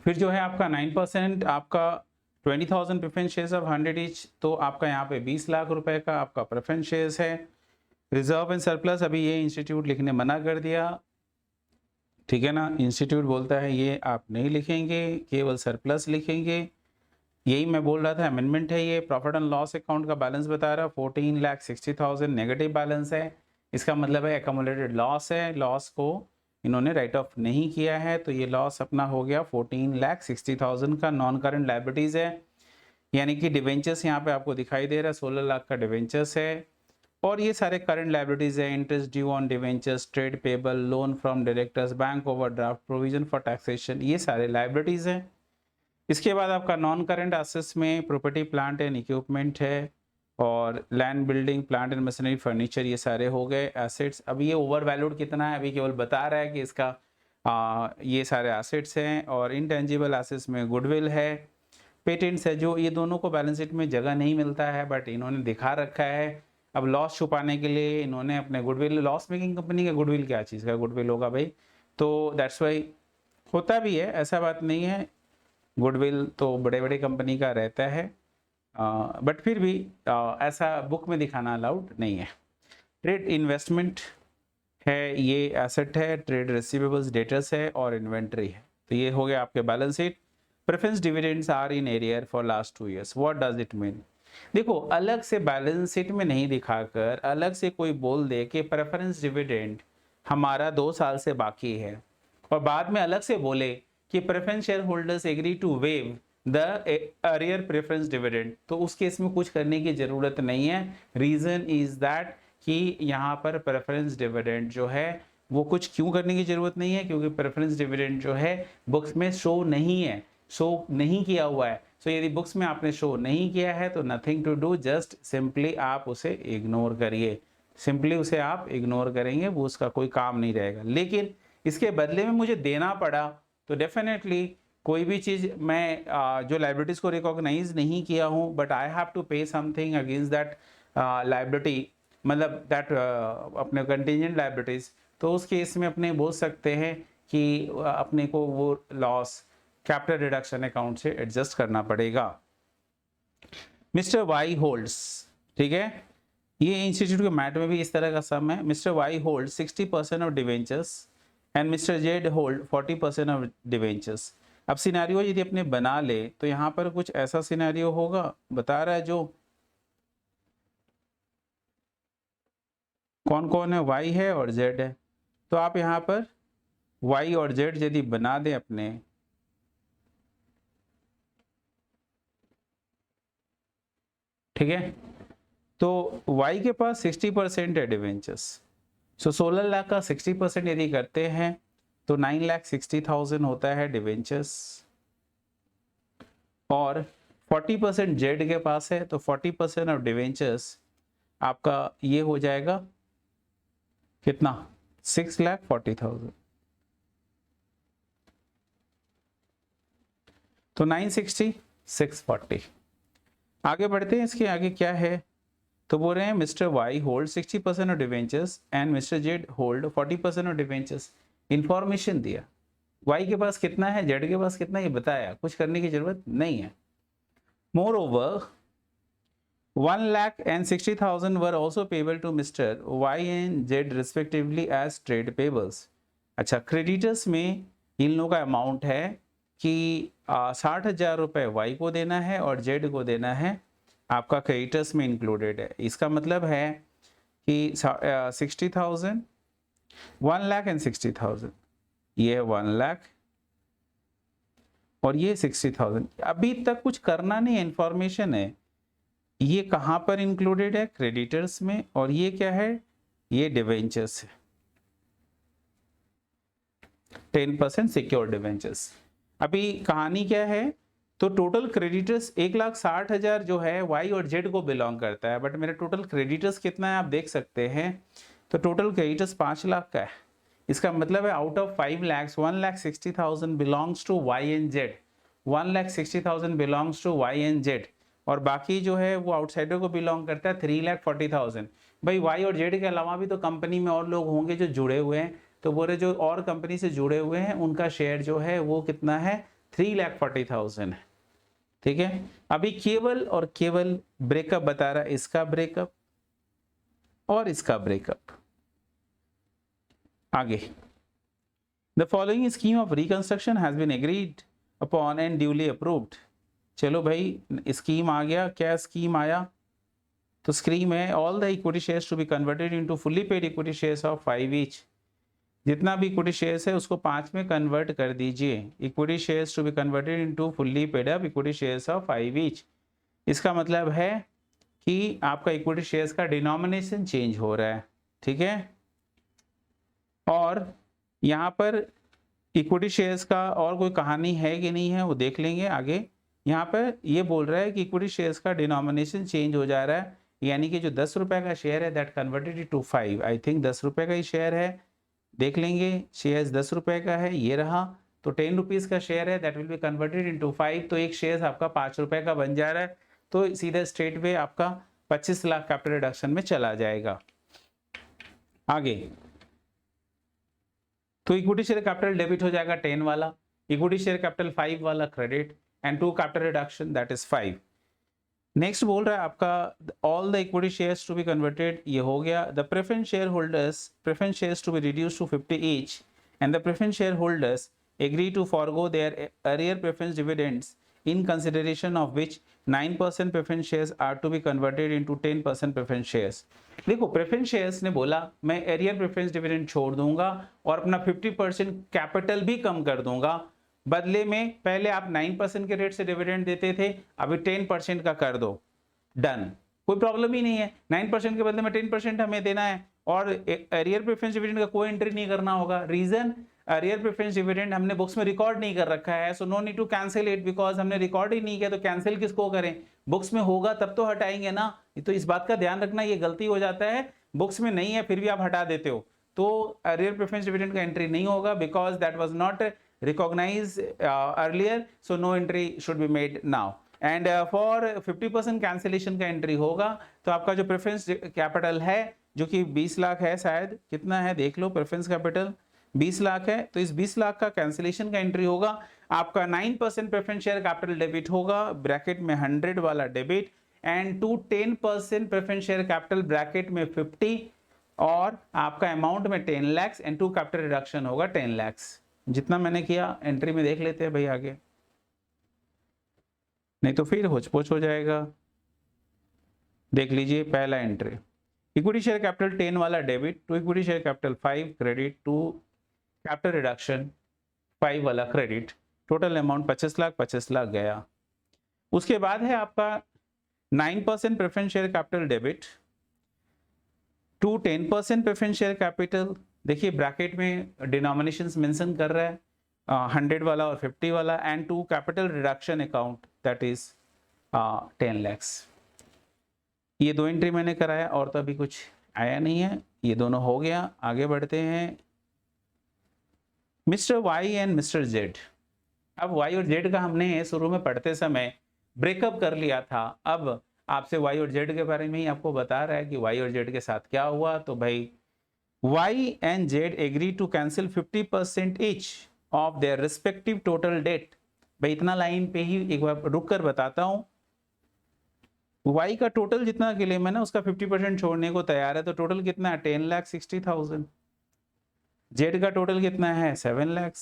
Speaker 1: फिर जो है आपका 9% आपका 20,000 प्रेफरेंस शेयर्स ऑफ 100 ईच, तो आपका यहाँ पे 20 लाख रुपए का आपका प्रेफरेंस शेयर्स है। रिजर्व एंड सरप्लस अभी ये इंस्टीट्यूट लिखने मना कर दिया, ठीक है ना। इंस्टीट्यूट बोलता है ये आप नहीं लिखेंगे, केवल सरप्लस लिखेंगे। यही मैं बोल रहा था, अमेंडमेंट है ये। प्रॉफिट एंड लॉस अकाउंट का बैलेंस बता रहा है 14,60,000 नेगेटिव बैलेंस है। इसका मतलब है एक्यूमुलेटेड लॉस है, लॉस को इन्होंने राइट ऑफ नहीं किया है, तो ये लॉस अपना हो गया 14,60,000 का। नॉन करंट लायबिलिटीज है, यानी कि डिवेंचर्स यहाँ पे आपको दिखाई दे रहा है 16 लाख का डिवेंचर्स है। और ये सारे करंट लायबिलिटीज है, interest due on debentures, trade payable, loan from directors, bank overdraft, provision for taxation, ये सारे लायबिलिटीज है। इसके बाद आपका नॉन करंट एसेट्स में प्रॉपर्टी प्लांट एंड इक्विपमेंट है, और land, building, plant and machinery, furniture, ये सारे हो गए एसेट्स। अभी ये ओवर वैल्यूड कितना है अभी केवल बता रहा है कि इसका ये सारे एसेट्स हैं। और इनटेंजिबल एसेट्स में गुडविल है, पेटेंट्स है, जो ये दोनों को बैलेंस शीट में जगह नहीं मिलता है बट इन्होंने दिखा रखा है। अब लॉस छुपाने के लिए इन्होंने अपने गुडविल, लॉस मेकिंग कंपनी का गुडविल क्या चीज़ का गुडविल होगा भाई, तो दैट्स वाई होता भी है, ऐसा बात नहीं है। गुडविल तो बड़े बड़े कंपनी का रहता है, बट फिर भी ऐसा बुक में दिखाना अलाउड नहीं है। ट्रेड इन्वेस्टमेंट है, ये एसेट है, ट्रेड रिसीवेबल्स, डेटर्स है और इन्वेंट्री है। तो ये हो गया आपके balance sheet. Preference dividends are in arrear for last 2 years। What does it mean? देखो, अलग से बैलेंस शीट में नहीं दिखाकर अलग से कोई बोल दे कि प्रेफरेंस डिविडेंड हमारा 2 साल से बाकी है, और बाद में अलग से बोले कि preference share holders agree to waive the arrear preference dividend, तो उस केस में कुछ करने की जरूरत नहीं है। रीजन इज दैट कि यहाँ पर प्रेफरेंस डिविडेंड जो है वो कुछ क्यों करने की जरूरत नहीं है, क्योंकि प्रेफरेंस डिविडेंड जो है बुक्स में शो नहीं है, शो नहीं किया हुआ है। सो यदि बुक्स में आपने शो नहीं किया है तो nothing to do, just simply आप उसे इग्नोर करिए, सिंपली उसे आप इग्नोर करेंगे, वो उसका कोई काम नहीं रहेगा। लेकिन इसके बदले में मुझे देना पड़ा तो डेफिनेटली कोई भी चीज़ मैं जो लाइबिलिटीज़ को रिकॉग्नाइज नहीं किया हूँ बट आई हैव टू पे समथिंग अगेंस्ट दैट लाइबिलिटी, मतलब दैट अपने कंटिजेंट लाइबिलिटीज़, तो उस केस में अपने बोल सकते हैं कि अपने को वो लॉस कैपिटल रिडक्शन अकाउंट से एडजस्ट करना पड़ेगा। मिस्टर वाई होल्ड्स, ठीक है, ये इंस्टीट्यूट के मैट में भी इस तरह का सम है। Mister Y hold 60% of debentures and mister Z hold 40% of debentures. अब सिनेरियो यदि अपने बना ले तो यहाँ पर कुछ ऐसा सिनेरियो होगा, बता रहा है जो कौन कौन है, वाई है और जेड है। तो आप यहाँ पर वाई और जेड यदि बना दें अपने, ठीक है, तो y के पास 60% है डिवेंचर्स, सो 16 लाख का 60% यदि करते हैं तो 9,60,000 होता है डिवेंचर्स, और 40% जेड के पास है तो 40% ऑफ डिवेंचर्स आपका ये हो जाएगा कितना, 6,40,000। तो 960 640। आगे बढ़ते हैं, इसके आगे क्या है, तो बोल रहे हैं mister Y hold 60% of debentures and mister Z hold 40% of debentures. Information दिया, वाई के पास कितना है, जेड के पास कितना, ये बताया, कुछ करने की जरूरत नहीं है। Moreover 1,60,000 were also payable to mister Y and Z respectively as trade payables. अच्छा, क्रेडिटर्स में इन लोगों का अमाउंट है कि 60,000 रुपये वाई को देना है और जेड को देना है, आपका क्रेडिटर्स में इंक्लूडेड है। इसका मतलब है कि 60,000, 1,60,000, ये है 1 लाख और ये 60,000। अभी तक कुछ करना नहीं है, इंफॉर्मेशन है। ये कहाँ पर इंक्लूडेड है, क्रेडिटर्स में, और ये क्या है, ये डिवेंचर्स है, 10% सिक्योर डिवेंचर्स। अभी कहानी क्या है, तो टोटल क्रेडिटर्स 1,60,000 जो है वाई और जेड को बिलोंग करता है, बट मेरा टोटल क्रेडिटर्स कितना है आप देख सकते हैं, तो टोटल क्रेडिटर्स 5 लाख का है। इसका मतलब है out of 5 lakhs 1,60,000 belongs to Y and Z, 1,60,000 belongs to Y and Z, और बाकी जो है वो आउटसाइडर को बिलोंग करता है 3,40,000। भाई वाई और जेड के अलावा भी तो कंपनी में और लोग होंगे जो जुड़े हुए हैं, तो बोले जो और कंपनी से जुड़े हुए हैं उनका शेयर जो है वो कितना है, 3,40,000 है, ठीक है। अभी केवल और केवल ब्रेकअप बता रहा है, इसका ब्रेकअप और इसका ब्रेकअप। आगे, the following scheme of reconstruction has been agreed upon and duly approved. चलो भाई, स्कीम आ गया, क्या स्कीम आया, तो स्कीम है all the equity shares to be converted into fully paid equity shares of 5 each. जितना भी इक्विटी शेयर्स है उसको 5 में कन्वर्ट कर दीजिए। Equity shares to be converted into fully paid up equity shares of 5 each. इसका मतलब है कि आपका इक्विटी शेयर्स का डिनोमिनेशन चेंज हो रहा है, ठीक है। और यहाँ पर इक्विटी शेयर्स का और कोई कहानी है कि नहीं है वो देख लेंगे आगे। यहाँ पर ये बोल रहा है कि इक्विटी शेयर्स का डिनोमिनेशन चेंज हो जा रहा है, यानी कि जो 10 रुपए का शेयर है that converted to 5। I think 10 रुपए का ही शेयर है, देख लेंगे। शेयर्स 10 रुपए का है, ये रहा, तो 10 रुपीज का शेयर है that will B converted into 5, तो एक शेयर आपका 5 रुपए का बन जा रहा है, तो सीधा स्ट्रेट वे आपका 25 लाख कैपिटल रिडक्शन में चला जाएगा। आगे, तो इक्विटी शेयर कैपिटल डेबिट हो जाएगा 10 वाला, इक्विटी शेयर कैपिटल 5 वाला credit, and to capital reduction that is 5। Next बोल रहा है आपका all the equity shares to be converted, ये हो गया। The preference share holders preference shares to be reduce to 50 each and the preference share holders agree to forgo their earlier preference dividends in consideration of which 9% preference shares are to be converted into 10% preference shares। देखो, preference shares ने बोला मैं arrear preference dividend छोड़ दूंगा और अपना 50% capital भी कम कर दूंगा, बदले में पहले आप 9% के रेट से डिविडेंड देते थे, अभी 10% का कर दो, डन, कोई प्रॉब्लम ही नहीं है। 9% के बदले में 10% हमें देना है और एरियर प्रेफरेंस डिविडेंड का कोई एंट्री नहीं करना होगा। रीजन, एरियर प्रेफरेंस डिविडेंड हमने बुक्स में रिकॉर्ड नहीं कर रखा है, so no need to cancel it, because हमने रिकॉर्ड ही नहीं किया, तो कैंसिल किसको करें, बुक्स में होगा तब तो हटाएंगे ना। तो इस बात का ध्यान रखना, ये गलती हो जाता है बुक्स में नहीं है फिर भी आप हटा देते हो, तो अर्लियर प्रेफरेंस डिविडेंड का एंट्री नहीं होगा, because that was not recognised earlier, so no entry should be made now. And for 50% cancellation का एंट्री होगा, तो आपका जो प्रेफरेंस कैपिटल है जो कि 20 लाख है, शायद कितना है देख लो, प्रेफरेंस कैपिटल 20 लाख है, तो इस 20 लाख का कैंसिलेशन का एंट्री होगा, आपका 9% प्रेफरेंस शेयर कैपिटल डेबिट होगा, ब्रैकेट में 100 वाला debit, and to 10% preference share capital bracket में 50, और आपका अमाउंट में 10 lakh and to capital reduction होगा 10 लाख। जितना मैंने किया एंट्री में देख लेते हैं भाई आगे, नहीं तो फिर होचपोच हो जाएगा। देख लीजिए पहला एंट्री, इक्विटी शेयर कैपिटल 10 वाला debit to equity share capital 5 credit to capital reduction 5 वाला क्रेडिट, टोटल अमाउंट 25 लाख गया। उसके बाद है आपका 9% preference share capital debit to 10% preference share capital, देखिए ब्रैकेट में डिनोमिनेशंस मेंशन कर रहा है 100 वाला और 50 वाला, and to capital reduction account that is 10 lakh. ये दो एंट्री मैंने कराया और तो अभी कुछ आया नहीं है, ये दोनों हो गया। आगे बढ़ते हैं mister Y and mister Z. अब वाई और जेड का हमने शुरू में पढ़ते समय ब्रेकअप कर लिया था, अब आपसे वाई और जेड के बारे में ही आपको बता रहा है कि वाई और जेड के साथ क्या हुआ। तो भाई Y and Z agree to cancel 50% each of their respective total debt. भाई इतना लाइन पे ही एक बार रुक कर बताता हूं, वाई का टोटल जितना क्लेम है ना उसका 50% छोड़ने को तैयार है, तो टोटल कितना है 10,60,000। जेड का टोटल कितना है 7 लाख,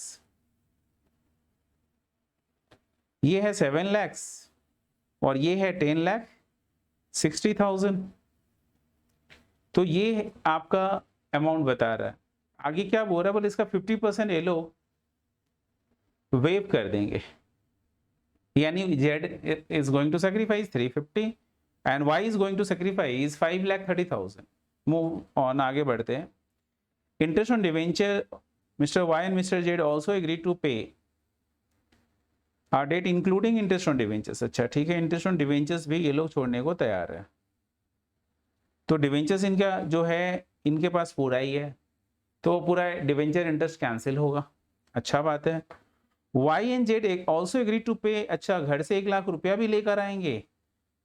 Speaker 1: ये है 7 लाख और ये है 10,60,000। तो ये आपका अमाउंट बता रहा है। आगे क्या बोल रहा है, बोले इसका 50% ये लोग वेव कर देंगे, यानी Z is going to sacrifice 350 and Y is going to sacrifice 5,30,000। Move on, आगे बढ़ते हैं। Interest on debenture, mister Y and mister Z also agree to pay our debt including interest on debentures। अच्छा ठीक है, interest on debentures भी ये लोग छोड़ने को तैयार है। तो डिवेंचर्स इनका जो है इनके पास पूरा ही है, तो पूरा डिवेंचर इंटरेस्ट कैंसिल होगा, अच्छा बात है। Y and Z also agree to pay, अच्छा घर से 1 लाख रुपया भी लेकर आएंगे,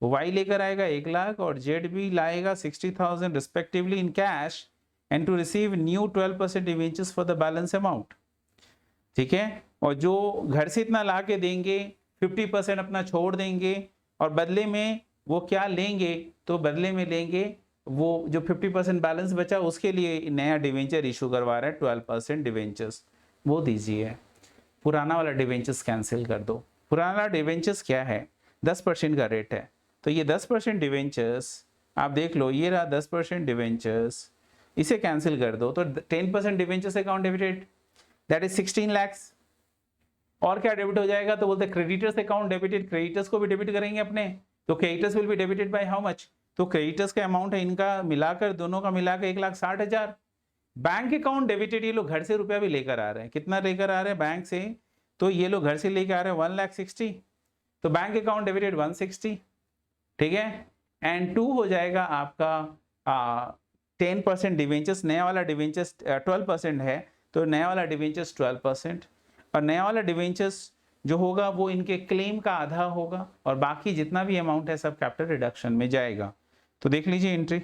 Speaker 1: Y लेकर आएगा 1 लाख और Z भी लाएगा 60,000 respectively in cash, and to receive new 12% debentures for the balance amount. ठीक है, और जो घर से इतना ला के देंगे 50% अपना छोड़ देंगे, और बदले में वो क्या लेंगे, तो बदले में लेंगे वो जो 50% बैलेंस बचा उसके लिए नया डिवेंचर इशू करवा रहा है 12% डिवेंचर्स, वो दीजिए। पुराना वाला डिवेंचर्स कैंसिल कर दो। पुराना डिवेंचर्स क्या है 10% का रेट है, तो ये 10% डिवेंचर्स आप देख लो, ये रहा 10% डिवेंचर्स, इसे कैंसिल कर दो तो 10% debentures account debited that is 16 lakh. और क्या डेबिट हो जाएगा, तो बोलते क्रेडिटर्स अकाउंट डेबिटेड, क्रेडिटर्स को भी डेबिट करेंगे अपने, तो creditors will be debited bye how much, तो क्रेडिटर्स का अमाउंट है इनका मिलाकर, दोनों का मिलाकर 1,60,000। बैंक अकाउंट डेबिटेड, ये लोग घर से रुपया भी लेकर आ रहे हैं, कितना लेकर आ रहे हैं बैंक से, तो ये लोग घर से लेकर आ रहे हैं 1,60,000, तो बैंक अकाउंट डेबिटेड 160। ठीक है, एंड 2 हो जाएगा आपका 10% डिवेंचर्स, नया वाला डिवेंचर्स 12% है, तो नया वाला डिवेंचर्स 12%, और नया वाला डिवेंचर्स जो होगा वो इनके क्लेम का आधा होगा, और बाकी जितना भी अमाउंट है सब कैपिटल रिडक्शन में जाएगा। तो देख लीजिए एंट्री,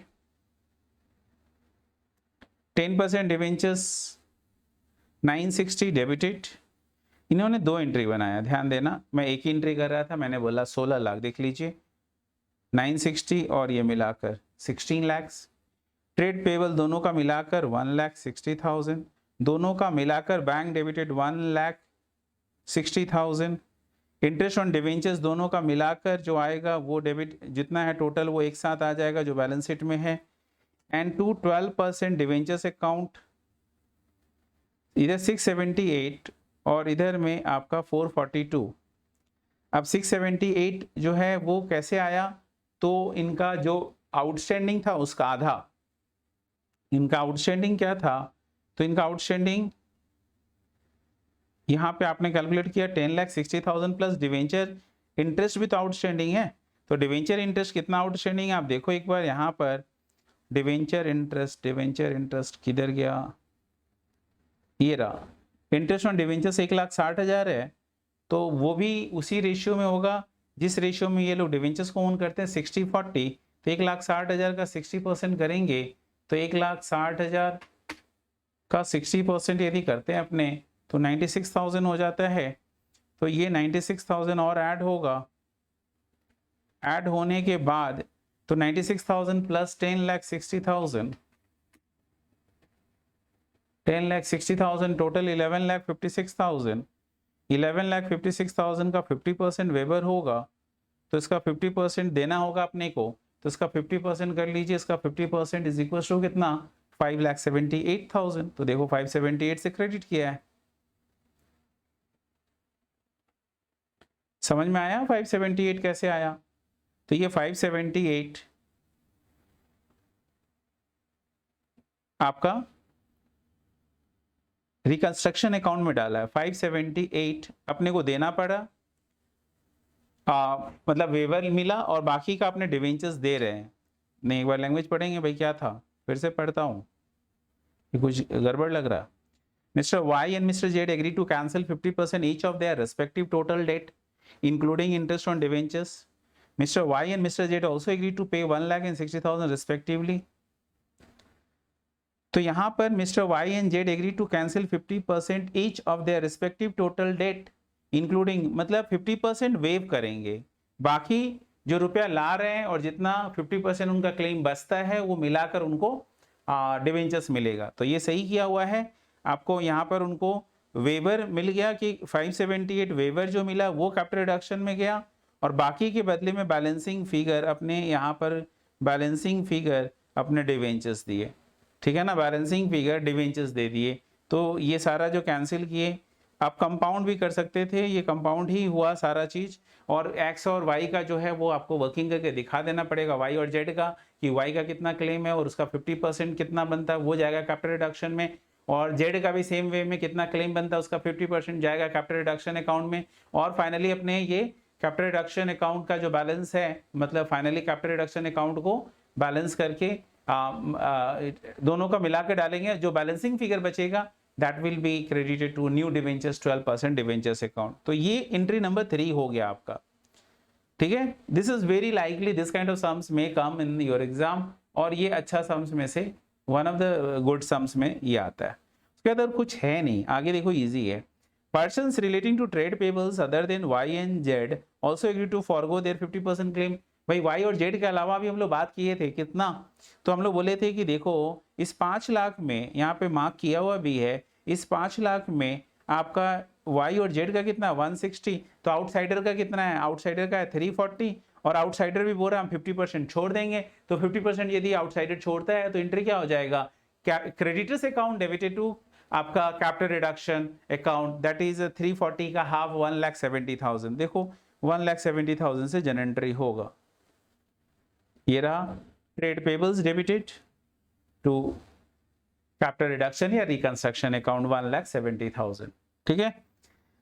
Speaker 1: 10% डिवेंचर्स 960 डेबिटेड। इन्होंने 2 एंट्री बनाया, ध्यान देना, मैं एक ही एंट्री कर रहा था, मैंने बोला 16 लाख, देख लीजिए 960 और ये मिलाकर 16 लाख। ट्रेड पेबल दोनों का मिलाकर 1,60,000, दोनों का मिलाकर bank debited 1,60,000। Interest on debentures दोनों का मिलाकर जो आएगा वो डेबिट जितना है टोटल वो एक साथ आ जाएगा जो बैलेंस शीट में है, एंड टू 12% डिवेंचर्स अकाउंट, इधर 678 और इधर में आपका 442। अब 678 जो है वो कैसे आया, तो इनका जो आउटस्टैंडिंग था उसका आधा, इनका आउटस्टैंडिंग क्या था, तो इनका आउटस्टैंडिंग यहाँ पे आपने कैलकुलेट किया 10,60,000 प्लस डिवेंचर इंटरेस्ट भी तो आउटस्टैंडिंग है, तो डिवेंचर इंटरेस्ट कितना आउटस्टैंडिंग है आप देखो एक बार यहाँ पर डिवेंचर इंटरेस्ट किधर गया, ये रहा। इंटरेस्ट ऑन डिवेंचर्स 1,60,000 है, तो वो भी उसी रेशियो में होगा जिस रेशियो में ये लोग डिवेंचर्स को ओन करते हैं, 60-40। तो 1,60,000 का 60% करेंगे तो 1,60,000 का 60% यदि करते हैं अपने तो 96,000 हो जाता है। तो ये 96,000 और ऐड होगा, ऐड होने के बाद तो 96,000 प्लस 10,60,000, 10,60,000 टोटल 11,56,000। 11,56,000 का 50% वेबर होगा, तो इसका 50% देना होगा अपने को, तो इसका 50% कर लीजिए। इसका 50% इज इक्वल टू कितना, 5,78,000। तो देखो 578 से क्रेडिट किया है, समझ में आया 578 कैसे आया। तो ये 578 आपका रिकंस्ट्रक्शन अकाउंट में डाला है। 578 अपने को देना पड़ा, मतलब वेवर मिला और बाकी का अपने डिवेंचर्स दे रहे हैं। नहीं, एक बार लैंग्वेज पढ़ेंगे भाई, क्या था, फिर से पढ़ता हूँ, कुछ गड़बड़ लग रहा। Mister Y and mister Z agree to cancel 50% each of their respective total debt including interest on debentures. Mister Y and mister Z also agree to pay 1,60,000 respectively. तो यहां पर mister Y and Z agree to cancel 50% each of their respective total debt including, मतलब 50% wave करेंगे, बाकी जो रुपया ला रहे हैं और जितना 50% उनका क्लेम बचता है वो मिलाकर उनको डिवेंचर्स मिलेगा। तो ये सही किया हुआ है आपको। यहाँ पर उनको वेवर मिल गया कि 578 वेवर जो मिला वो कैपिटल रिडक्शन में गया और बाकी के बदले में बैलेंसिंग फिगर अपने यहाँ पर बैलेंसिंग फिगर अपने डिवेंचर्स दिए, ठीक है ना, बैलेंसिंग फिगर डिवेंचर्स दे दिए। तो ये सारा जो कैंसिल किए, आप कंपाउंड भी कर सकते थे, ये कंपाउंड ही हुआ सारा चीज। और एक्स और वाई का जो है वो आपको वर्किंग करके दिखा देना पड़ेगा, वाई और जेड का, कि वाई का कितना क्लेम है और उसका 50% कितना बनता है वो जाएगा कैपिटल रिडक्शन में, और जेड का भी सेम वे में कितना क्लेम बनता है उसका 50% जाएगा कैपिटल रिडक्शन अकाउंट में। और फाइनली अपने ये कैपिटल रिडक्शन अकाउंट का जो बैलेंस है, मतलब फाइनली कैपिटल रिडक्शन अकाउंट को बैलेंस करके दोनों का मिला के डालेंगे, जो बैलेंसिंग फिगर बचेगा that will be credited to new debentures 12% debentures account। तो ये एंट्री नंबर 3 हो गया आपका, ठीक है। This is very likely this kind of sums में कम इन योर एग्जाम, और ये अच्छा सम्स में से one of the good sums में ये आता है। उसके बाद कुछ है नहीं, आगे देखो इजी है। Persons relating to trade payables other than Y and Z also agree to forgo their 50% claim. भाई वाई और जेड के अलावा भी हम लोग बात किए थे कितना, तो हम लोग बोले थे कि देखो इस 5 लाख में यहाँ पे मार्क किया हुआ भी है, इस 5 लाख में आपका वाई और जेड का कितना 160, तो आउटसाइडर का कितना है, आउटसाइडर का है 340, और आउटसाइडर भी बोल रहा है हम 50% छोड़ देंगे। तो 50% यदि आउटसाइडर छोड़ता है तो एंट्री क्या हो जाएगा, क्रेडिटर्स अकाउंट डेबिटेड टू आपका capital reduction account, that is 340 का हाफ 1,70,000। देखो 1,70,000 से जन एंट्री होगा। ये रहा trade payables debited to capital reduction या रिकंस्ट्रक्शन अकाउंट 1,70,000, ठीक है।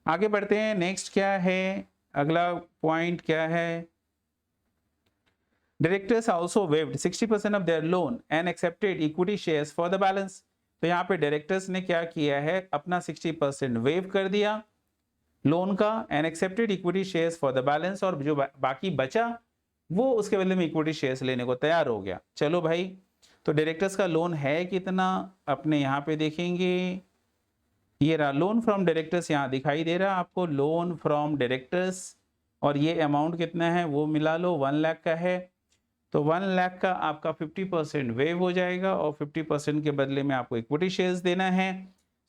Speaker 1: आगे बढ़ते हैं, नेक्स्ट क्या है, अगला पॉइंट क्या है, directors also waived 60% of their loan and accepted equity shares for the balance. तो यहाँ पे डायरेक्टर्स ने क्या किया है, अपना 60% वेव कर दिया लोन का and accepted equity shares for the balance, और जो बाकी बचा वो उसके बदले में इक्विटी शेयर्स लेने को तैयार हो गया। चलो भाई, तो डायरेक्टर्स का लोन है कितना, अपने यहाँ पे देखेंगे, ये रहा लोन फ्रॉम डायरेक्टर्स, यहाँ दिखाई दे रहा है आपको लोन फ्रॉम डायरेक्टर्स, और ये अमाउंट कितना है वो मिला लो 1 लाख का है। तो 1 लाख का आपका 50% वेव हो जाएगा और 50% के बदले में आपको इक्विटी शेयर्स देना है,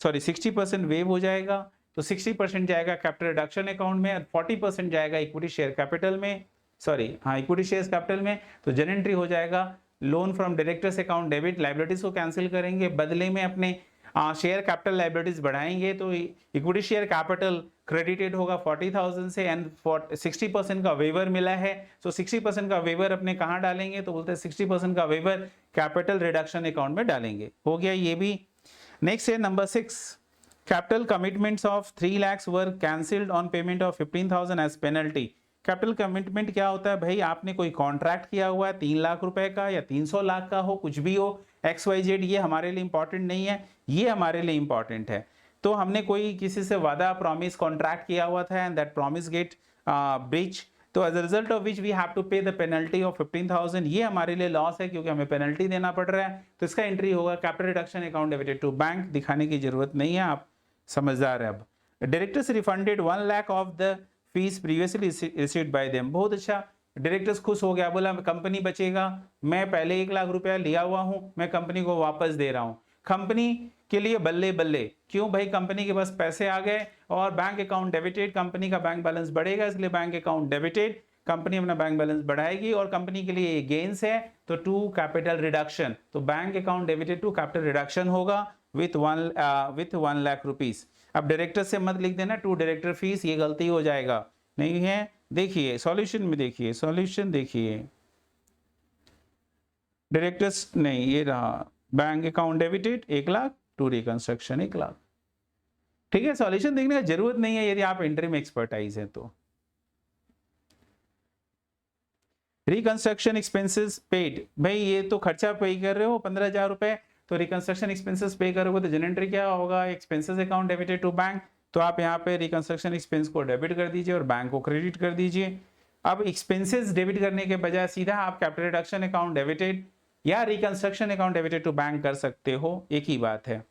Speaker 1: सॉरी 60% वेव हो जाएगा, तो 60% जाएगा कैपिटल रिडक्शन अकाउंट में और 40% जाएगा इक्विटी शेयर कैपिटल में, सॉरी हाँ इक्विटी शेयर्स कैपिटल में। तो जन एंट्री हो जाएगा loan from directors account debit, liabilities को कैंसिल करेंगे, बदले में अपने शेयर कैपिटल लाइबिलिटीज बढ़ाएंगे, तो इक्विटी शेयर कैपिटल क्रेडिटेड होगा 40,000 से एंड 60% का वेवर मिला है। तो 60% का वेवर अपने कहाँ डालेंगे, तो बोलते हैं 60% का वेवर कैपिटल रिडक्शन अकाउंट में डालेंगे। हो गया ये भी। नेक्स्ट है number 6, capital commitments of 3 lakhs were cancelled on payment of 15,000 as penalty. Capital commitment क्या होता है भाई, आपने कोई कॉन्ट्रैक्ट किया हुआ है 3 लाख रुपए का या 300 लाख का हो, कुछ भी हो, XYZ, ये हमारे लिए इंपॉर्टेंट नहीं है, ये हमारे लिए इंपॉर्टेंट है। तो हमने कोई किसी से वादा, प्रॉमिस, कॉन्ट्रैक्ट किया हुआ था and that promise get breach, तो as a result of which we have to pay the penalty of 15,000, ये हमारे लिए लॉस है क्योंकि हमें पेनल्टी देना पड़ रहा है। तो इसका एंट्री होगा capital reduction account debited to bank, दिखाने की जरूरत नहीं है, आप समझदार है। अब directors refunded 1 lakh of the fees previously received by them, बहुत अच्छा, डायरेक्टर्स खुश हो गया, बोला कंपनी बचेगा, मैं पहले 1 लाख रुपया लिया हुआ हूं, मैं कंपनी को वापस दे रहा हूं। कंपनी के लिए बल्ले बल्ले, क्यों भाई, कंपनी के पास पैसे आ गए और बैंक अकाउंट डेबिटेड, कंपनी का बैंक बैलेंस बढ़ेगा, इसलिए बैंक अकाउंट डेबिटेड, कंपनी अपना बैंक बैलेंस बढ़ाएगी और कंपनी के लिए ये गेन्स है, तो टू कैपिटल रिडक्शन, तो bank account debited to capital reduction होगा विथ 1 लाख रुपीस। अब डायरेक्टर से मत लिख देना टू डायरेक्टर फीस, ये गलती हो जाएगा, नहीं है। देखिए सॉल्यूशन में, देखिए सॉल्यूशन, देखिए डायरेक्टर्स नहीं, ये रहा bank account debited 1 lakh to reconstruction 1 lakh, ठीक है। सॉल्यूशन देखने की जरूरत नहीं है यदि आप एंट्री में एक्सपर्टाइज है तो। रिकंस्ट्रक्शन एक्सपेंसेस पेड, भाई ये तो खर्चा पे कर रहे हो 15,000 रुपए, तो रिकंस्ट्रक्शन एक्सपेंसेस पे करोगे तो जनरल एंट्री क्या होगा, expenses account debited to bank, तो आप यहाँ पे रिकंस्ट्रक्शन एक्सपेंस को डेबिट कर दीजिए और बैंक को क्रेडिट कर दीजिए। अब एक्सपेंसेस डेबिट करने के बजाय सीधा आप कैपिटल रिडक्शन अकाउंट डेबिटेड या reconstruction account debited to bank कर सकते हो, एक ही बात है।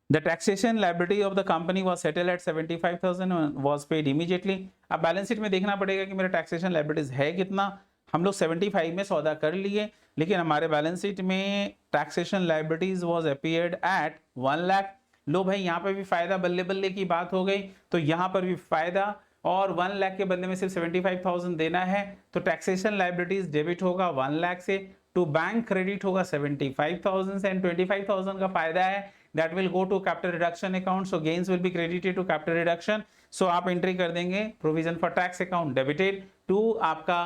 Speaker 1: The taxation liability of the company was settled at 75,000 and was paid immediately. अब बैलेंस शीट में देखना पड़ेगा कि मेरा टैक्सेशन लाइबिलिटीज है कितना। हम लोग 75 में सौदा कर लिए, लेकिन हमारे बैलेंस शीट में taxation liabilities was appeared at 1 lakh. लो भाई, यहाँ पे भी फायदा बल्ले बल्ले की बात हो गई, तो यहाँ पर भी फायदा, और 1 लाख के बदले में सिर्फ 75,000 देना है, तो टैक्सेशन लाइबिलिटीज डेबिट होगा 1 लाख से, टू बैंक क्रेडिट होगा 75,000 से, एंड 25,000 का फायदा है that will go to capital reduction account, so gains will be credited to capital reduction, so आप एंट्री कर देंगे provision for tax account debited to आपका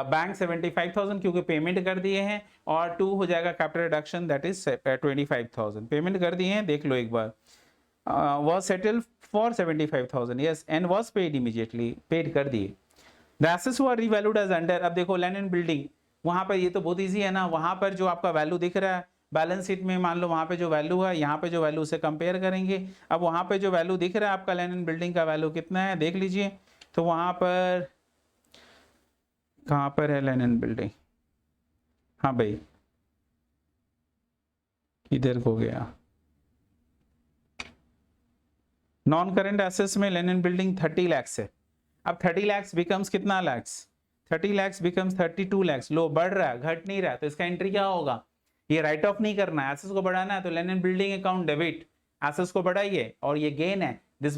Speaker 1: बैंक 75,000 क्योंकि पेमेंट कर दिए हैं, और 2 हो जाएगा capital reduction that is 25,000, payment कर दिए हैं, देख लो एक बार, was settled for 75,000 yes and was paid immediately, paid कर दिए। The assets were revalued as under, अब देखो लैंड एंड बिल्डिंग, वहां पर ये तो बहुत ईजी है ना, वहां पर जो आपका वैल्यू दिख रहा है बैलेंस शीट में, मान लो वहां पे जो वैल्यू है, यहाँ पे जो वैल्यू से कंपेयर करेंगे। अब वहां पे जो वैल्यू दिख रहा है आपका लैंड एंड बिल्डिंग का वैल्यू कितना है देख लीजिए, तो वहां पर कहां पर है लैंड एंड बिल्डिंग, हाँ भाई इधर को गया, नॉन करेंट एसेट्स में लैंड एंड बिल्डिंग 30 लाख है। अब 30 लाख बिकम्स कितना लैक्स, 30 लाख बिकम्स 32 लाख, लो बढ़ रहा है घट नहीं रहा, तो इसका एंट्री क्या होगा, ये राइट ऑफ नहीं करना है, एसेट्स को बढ़ाना है, तो land and building account debit, assets को बढ़ाइए, और ये गेन है, this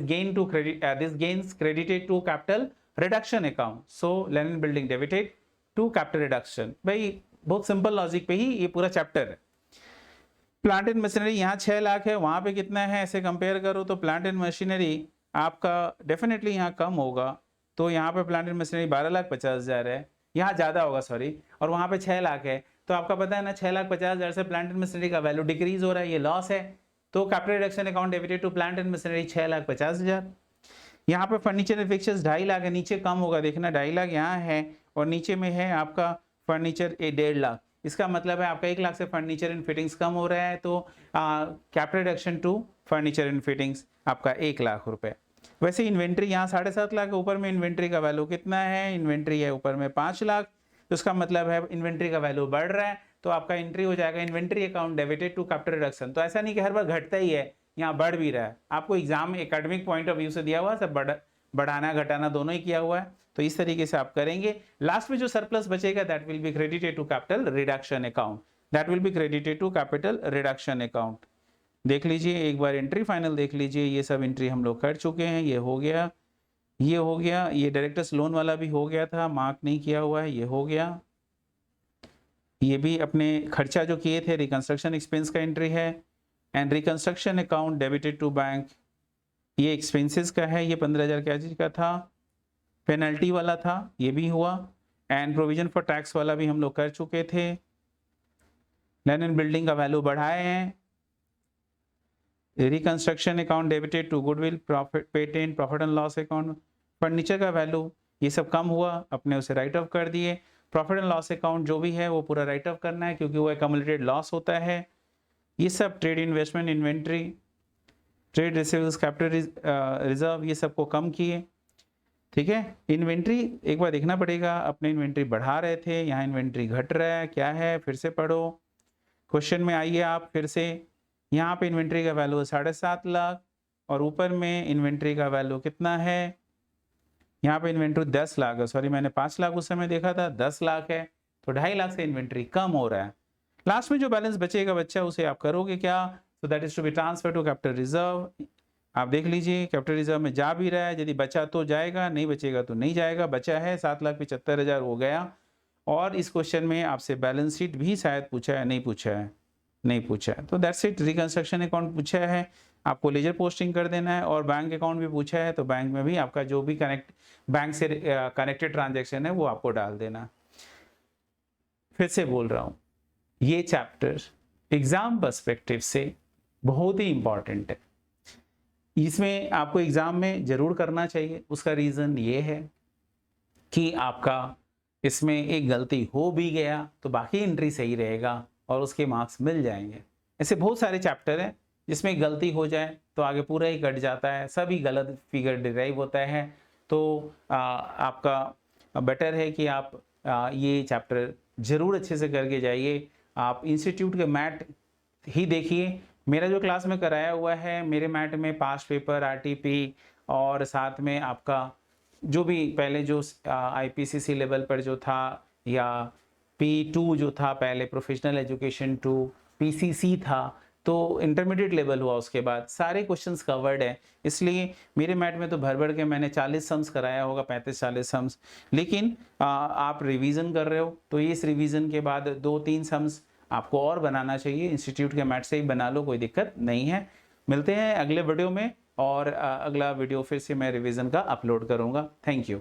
Speaker 1: gain to credit, this gains credited to capital reduction account, so land and building debited to capital reduction. भाई बहुत सिंपल लॉजिक पे ही ये पूरा चैप्टर है। प्लांट एंड मशीनरी यहाँ 6 लाख है, वहां पे कितना है, ऐसे कंपेयर करो तो प्लांट एंड मशीनरी आपका डेफिनेटली यहाँ कम होगा, तो यहाँ पे प्लांट एंड मशीनरी 12,50,000 है, यहाँ ज्यादा होगा सॉरी, और वहां पे 6 लाख है, तो आपका पता है ना 6,50,000 से प्लांट एंड मशीनरी का वैल्यू डिक्रीज हो रहा है, ये लॉस है, तो capital reduction account debited to plant and machinery 6,50,000। यहाँ पे फर्नीचर एंड फिक्चर्स 2.5 लाख है, नीचे कम होगा, देखना 2.5 लाख यहाँ है और नीचे में है आपका फर्नीचर 1.5 लाख, इसका मतलब है आपका 1 लाख से फर्नीचर एंड फिटिंग्स कम हो रहा है, तो capital reduction to furniture and fittings आपका 1 लाख रुपए। वैसे इन्वेंट्री यहाँ 7.5 लाख, ऊपर में इन्वेंट्री का वैल्यू कितना है, इन्वेंट्री है ऊपर में 5 लाख, तो इसका मतलब है इन्वेंट्री का वैल्यू बढ़ रहा है, तो आपका एंट्री हो जाएगा inventory account debited to capital reduction. तो ऐसा नहीं कि हर बार घटता ही है, यहाँ बढ़ भी रहा है, आपको एग्जाम में एकेडमिक पॉइंट ऑफ व्यू से दिया हुआ है, सब बढ़ाना घटाना दोनों ही किया हुआ है, तो इस तरीके से आप करेंगे। लास्ट में जो सरप्लस बचेगा that will be credited to capital reduction account, that will be credited to capital reduction account. देख लीजिए एक बार एंट्री फाइनल देख लीजिए, ये सब एंट्री हम लोग कर चुके हैं, ये हो गया, ये हो गया, ये डायरेक्टर्स लोन वाला भी हो गया था, मार्क नहीं किया हुआ है, ये हो गया, ये भी अपने खर्चा जो किए थे रिकंस्ट्रक्शन एक्सपेंस का एंट्री है, and reconstruction account debited to bank, ये एक्सपेंसेस का है, ये 15,000 क्या चीज का था, पेनल्टी वाला था, ये भी हुआ, एंड प्रोविजन फॉर टैक्स वाला भी हम लोग कर चुके थे। लैंड एंड बिल्डिंग का वैल्यू बढ़ाए हैं, reconstruction account debited to goodwill, profit patent, profit and loss account, furniture का वैल्यू ये सब कम हुआ, अपने उसे राइट ऑफ कर दिए। प्रॉफिट एंड लॉस अकाउंट जो भी है वो पूरा राइट ऑफ करना है क्योंकि वो एक्यूमुलेटेड लॉस होता है। ये सब trade investment, inventory, trade receivables, capital reserve, ये सबको कम किए। ठीक है, इन्वेंट्री एक बार देखना पड़ेगा, अपने इन्वेंट्री बढ़ा रहे थे, यहाँ इन्वेंट्री घट रहा है, क्या है, फिर से पढ़ो। क्वेश्चन में आइए आप फिर से, यहाँ पे इन्वेंट्री का वैल्यू है 7.5 लाख और ऊपर में इन्वेंट्री का वैल्यू कितना है, यहाँ पे इन्वेंट्री 10 लाख है, सॉरी मैंने 5 लाख उस समय देखा था, 10 लाख है, तो 2.5 लाख से इन्वेंट्री कम हो रहा है। लास्ट में जो बैलेंस बचेगा बच्चा उसे आप करोगे क्या, so that is to be transfer to capital reserve. आप देख लीजिए कैपिटल रिजर्व में जा भी रहा है, यदि बचा तो जाएगा, नहीं बचेगा तो नहीं जाएगा। बचा है 7,75,000 हो गया। और इस क्वेश्चन में आपसे बैलेंस शीट भी शायद पूछा है, नहीं पूछा है, नहीं पूछा है, तो दैट्स इट। रिकंस्ट्रक्शन अकाउंट पूछा है, आपको लेजर पोस्टिंग कर देना है, और बैंक अकाउंट भी पूछा है तो बैंक में भी आपका जो भी बैंक से कनेक्टेड ट्रांजैक्शन है वो आपको डाल देना। फिर से बोल रहा हूँ, ये चैप्टर एग्जाम पर्सपेक्टिव से बहुत ही इंपॉर्टेंट है, इसमें आपको एग्जाम में जरूर करना चाहिए। उसका रीजन ये है कि आपका इसमें एक गलती हो भी गया तो बाकी एंट्री सही रहेगा और उसके मार्क्स मिल जाएंगे। ऐसे बहुत सारे चैप्टर हैं जिसमें गलती हो जाए तो आगे पूरा ही कट जाता है, सभी गलत फिगर डिराइव होता है। तो आपका बेटर है कि आप ये चैप्टर जरूर अच्छे से करके जाइए। आप इंस्टीट्यूट के मैट ही देखिए, मेरा जो क्लास में कराया हुआ है, मेरे मैट में पास्ट पेपर, आरटीपी और साथ में आपका जो भी पहले जो आईपीसीसी लेवल पर जो था, या P2 जो था पहले, प्रोफेशनल एजुकेशन 2, पीसीसी था, तो इंटरमीडिएट लेवल हुआ, उसके बाद सारे क्वेश्चंस कवर्ड है। इसलिए मेरे मैट में तो भर भर के मैंने 40 सम्स कराया होगा, 35-40 सम्स। लेकिन आप रिवीजन कर रहे हो तो इस रिवीजन के बाद 2-3 सम्स आपको और बनाना चाहिए, इंस्टीट्यूट के मैट से ही बना लो, कोई दिक्कत नहीं है। मिलते हैं अगले वीडियो में, और अगला वीडियो फिर से मैं रिवीजन का अपलोड करूँगा। Thank you.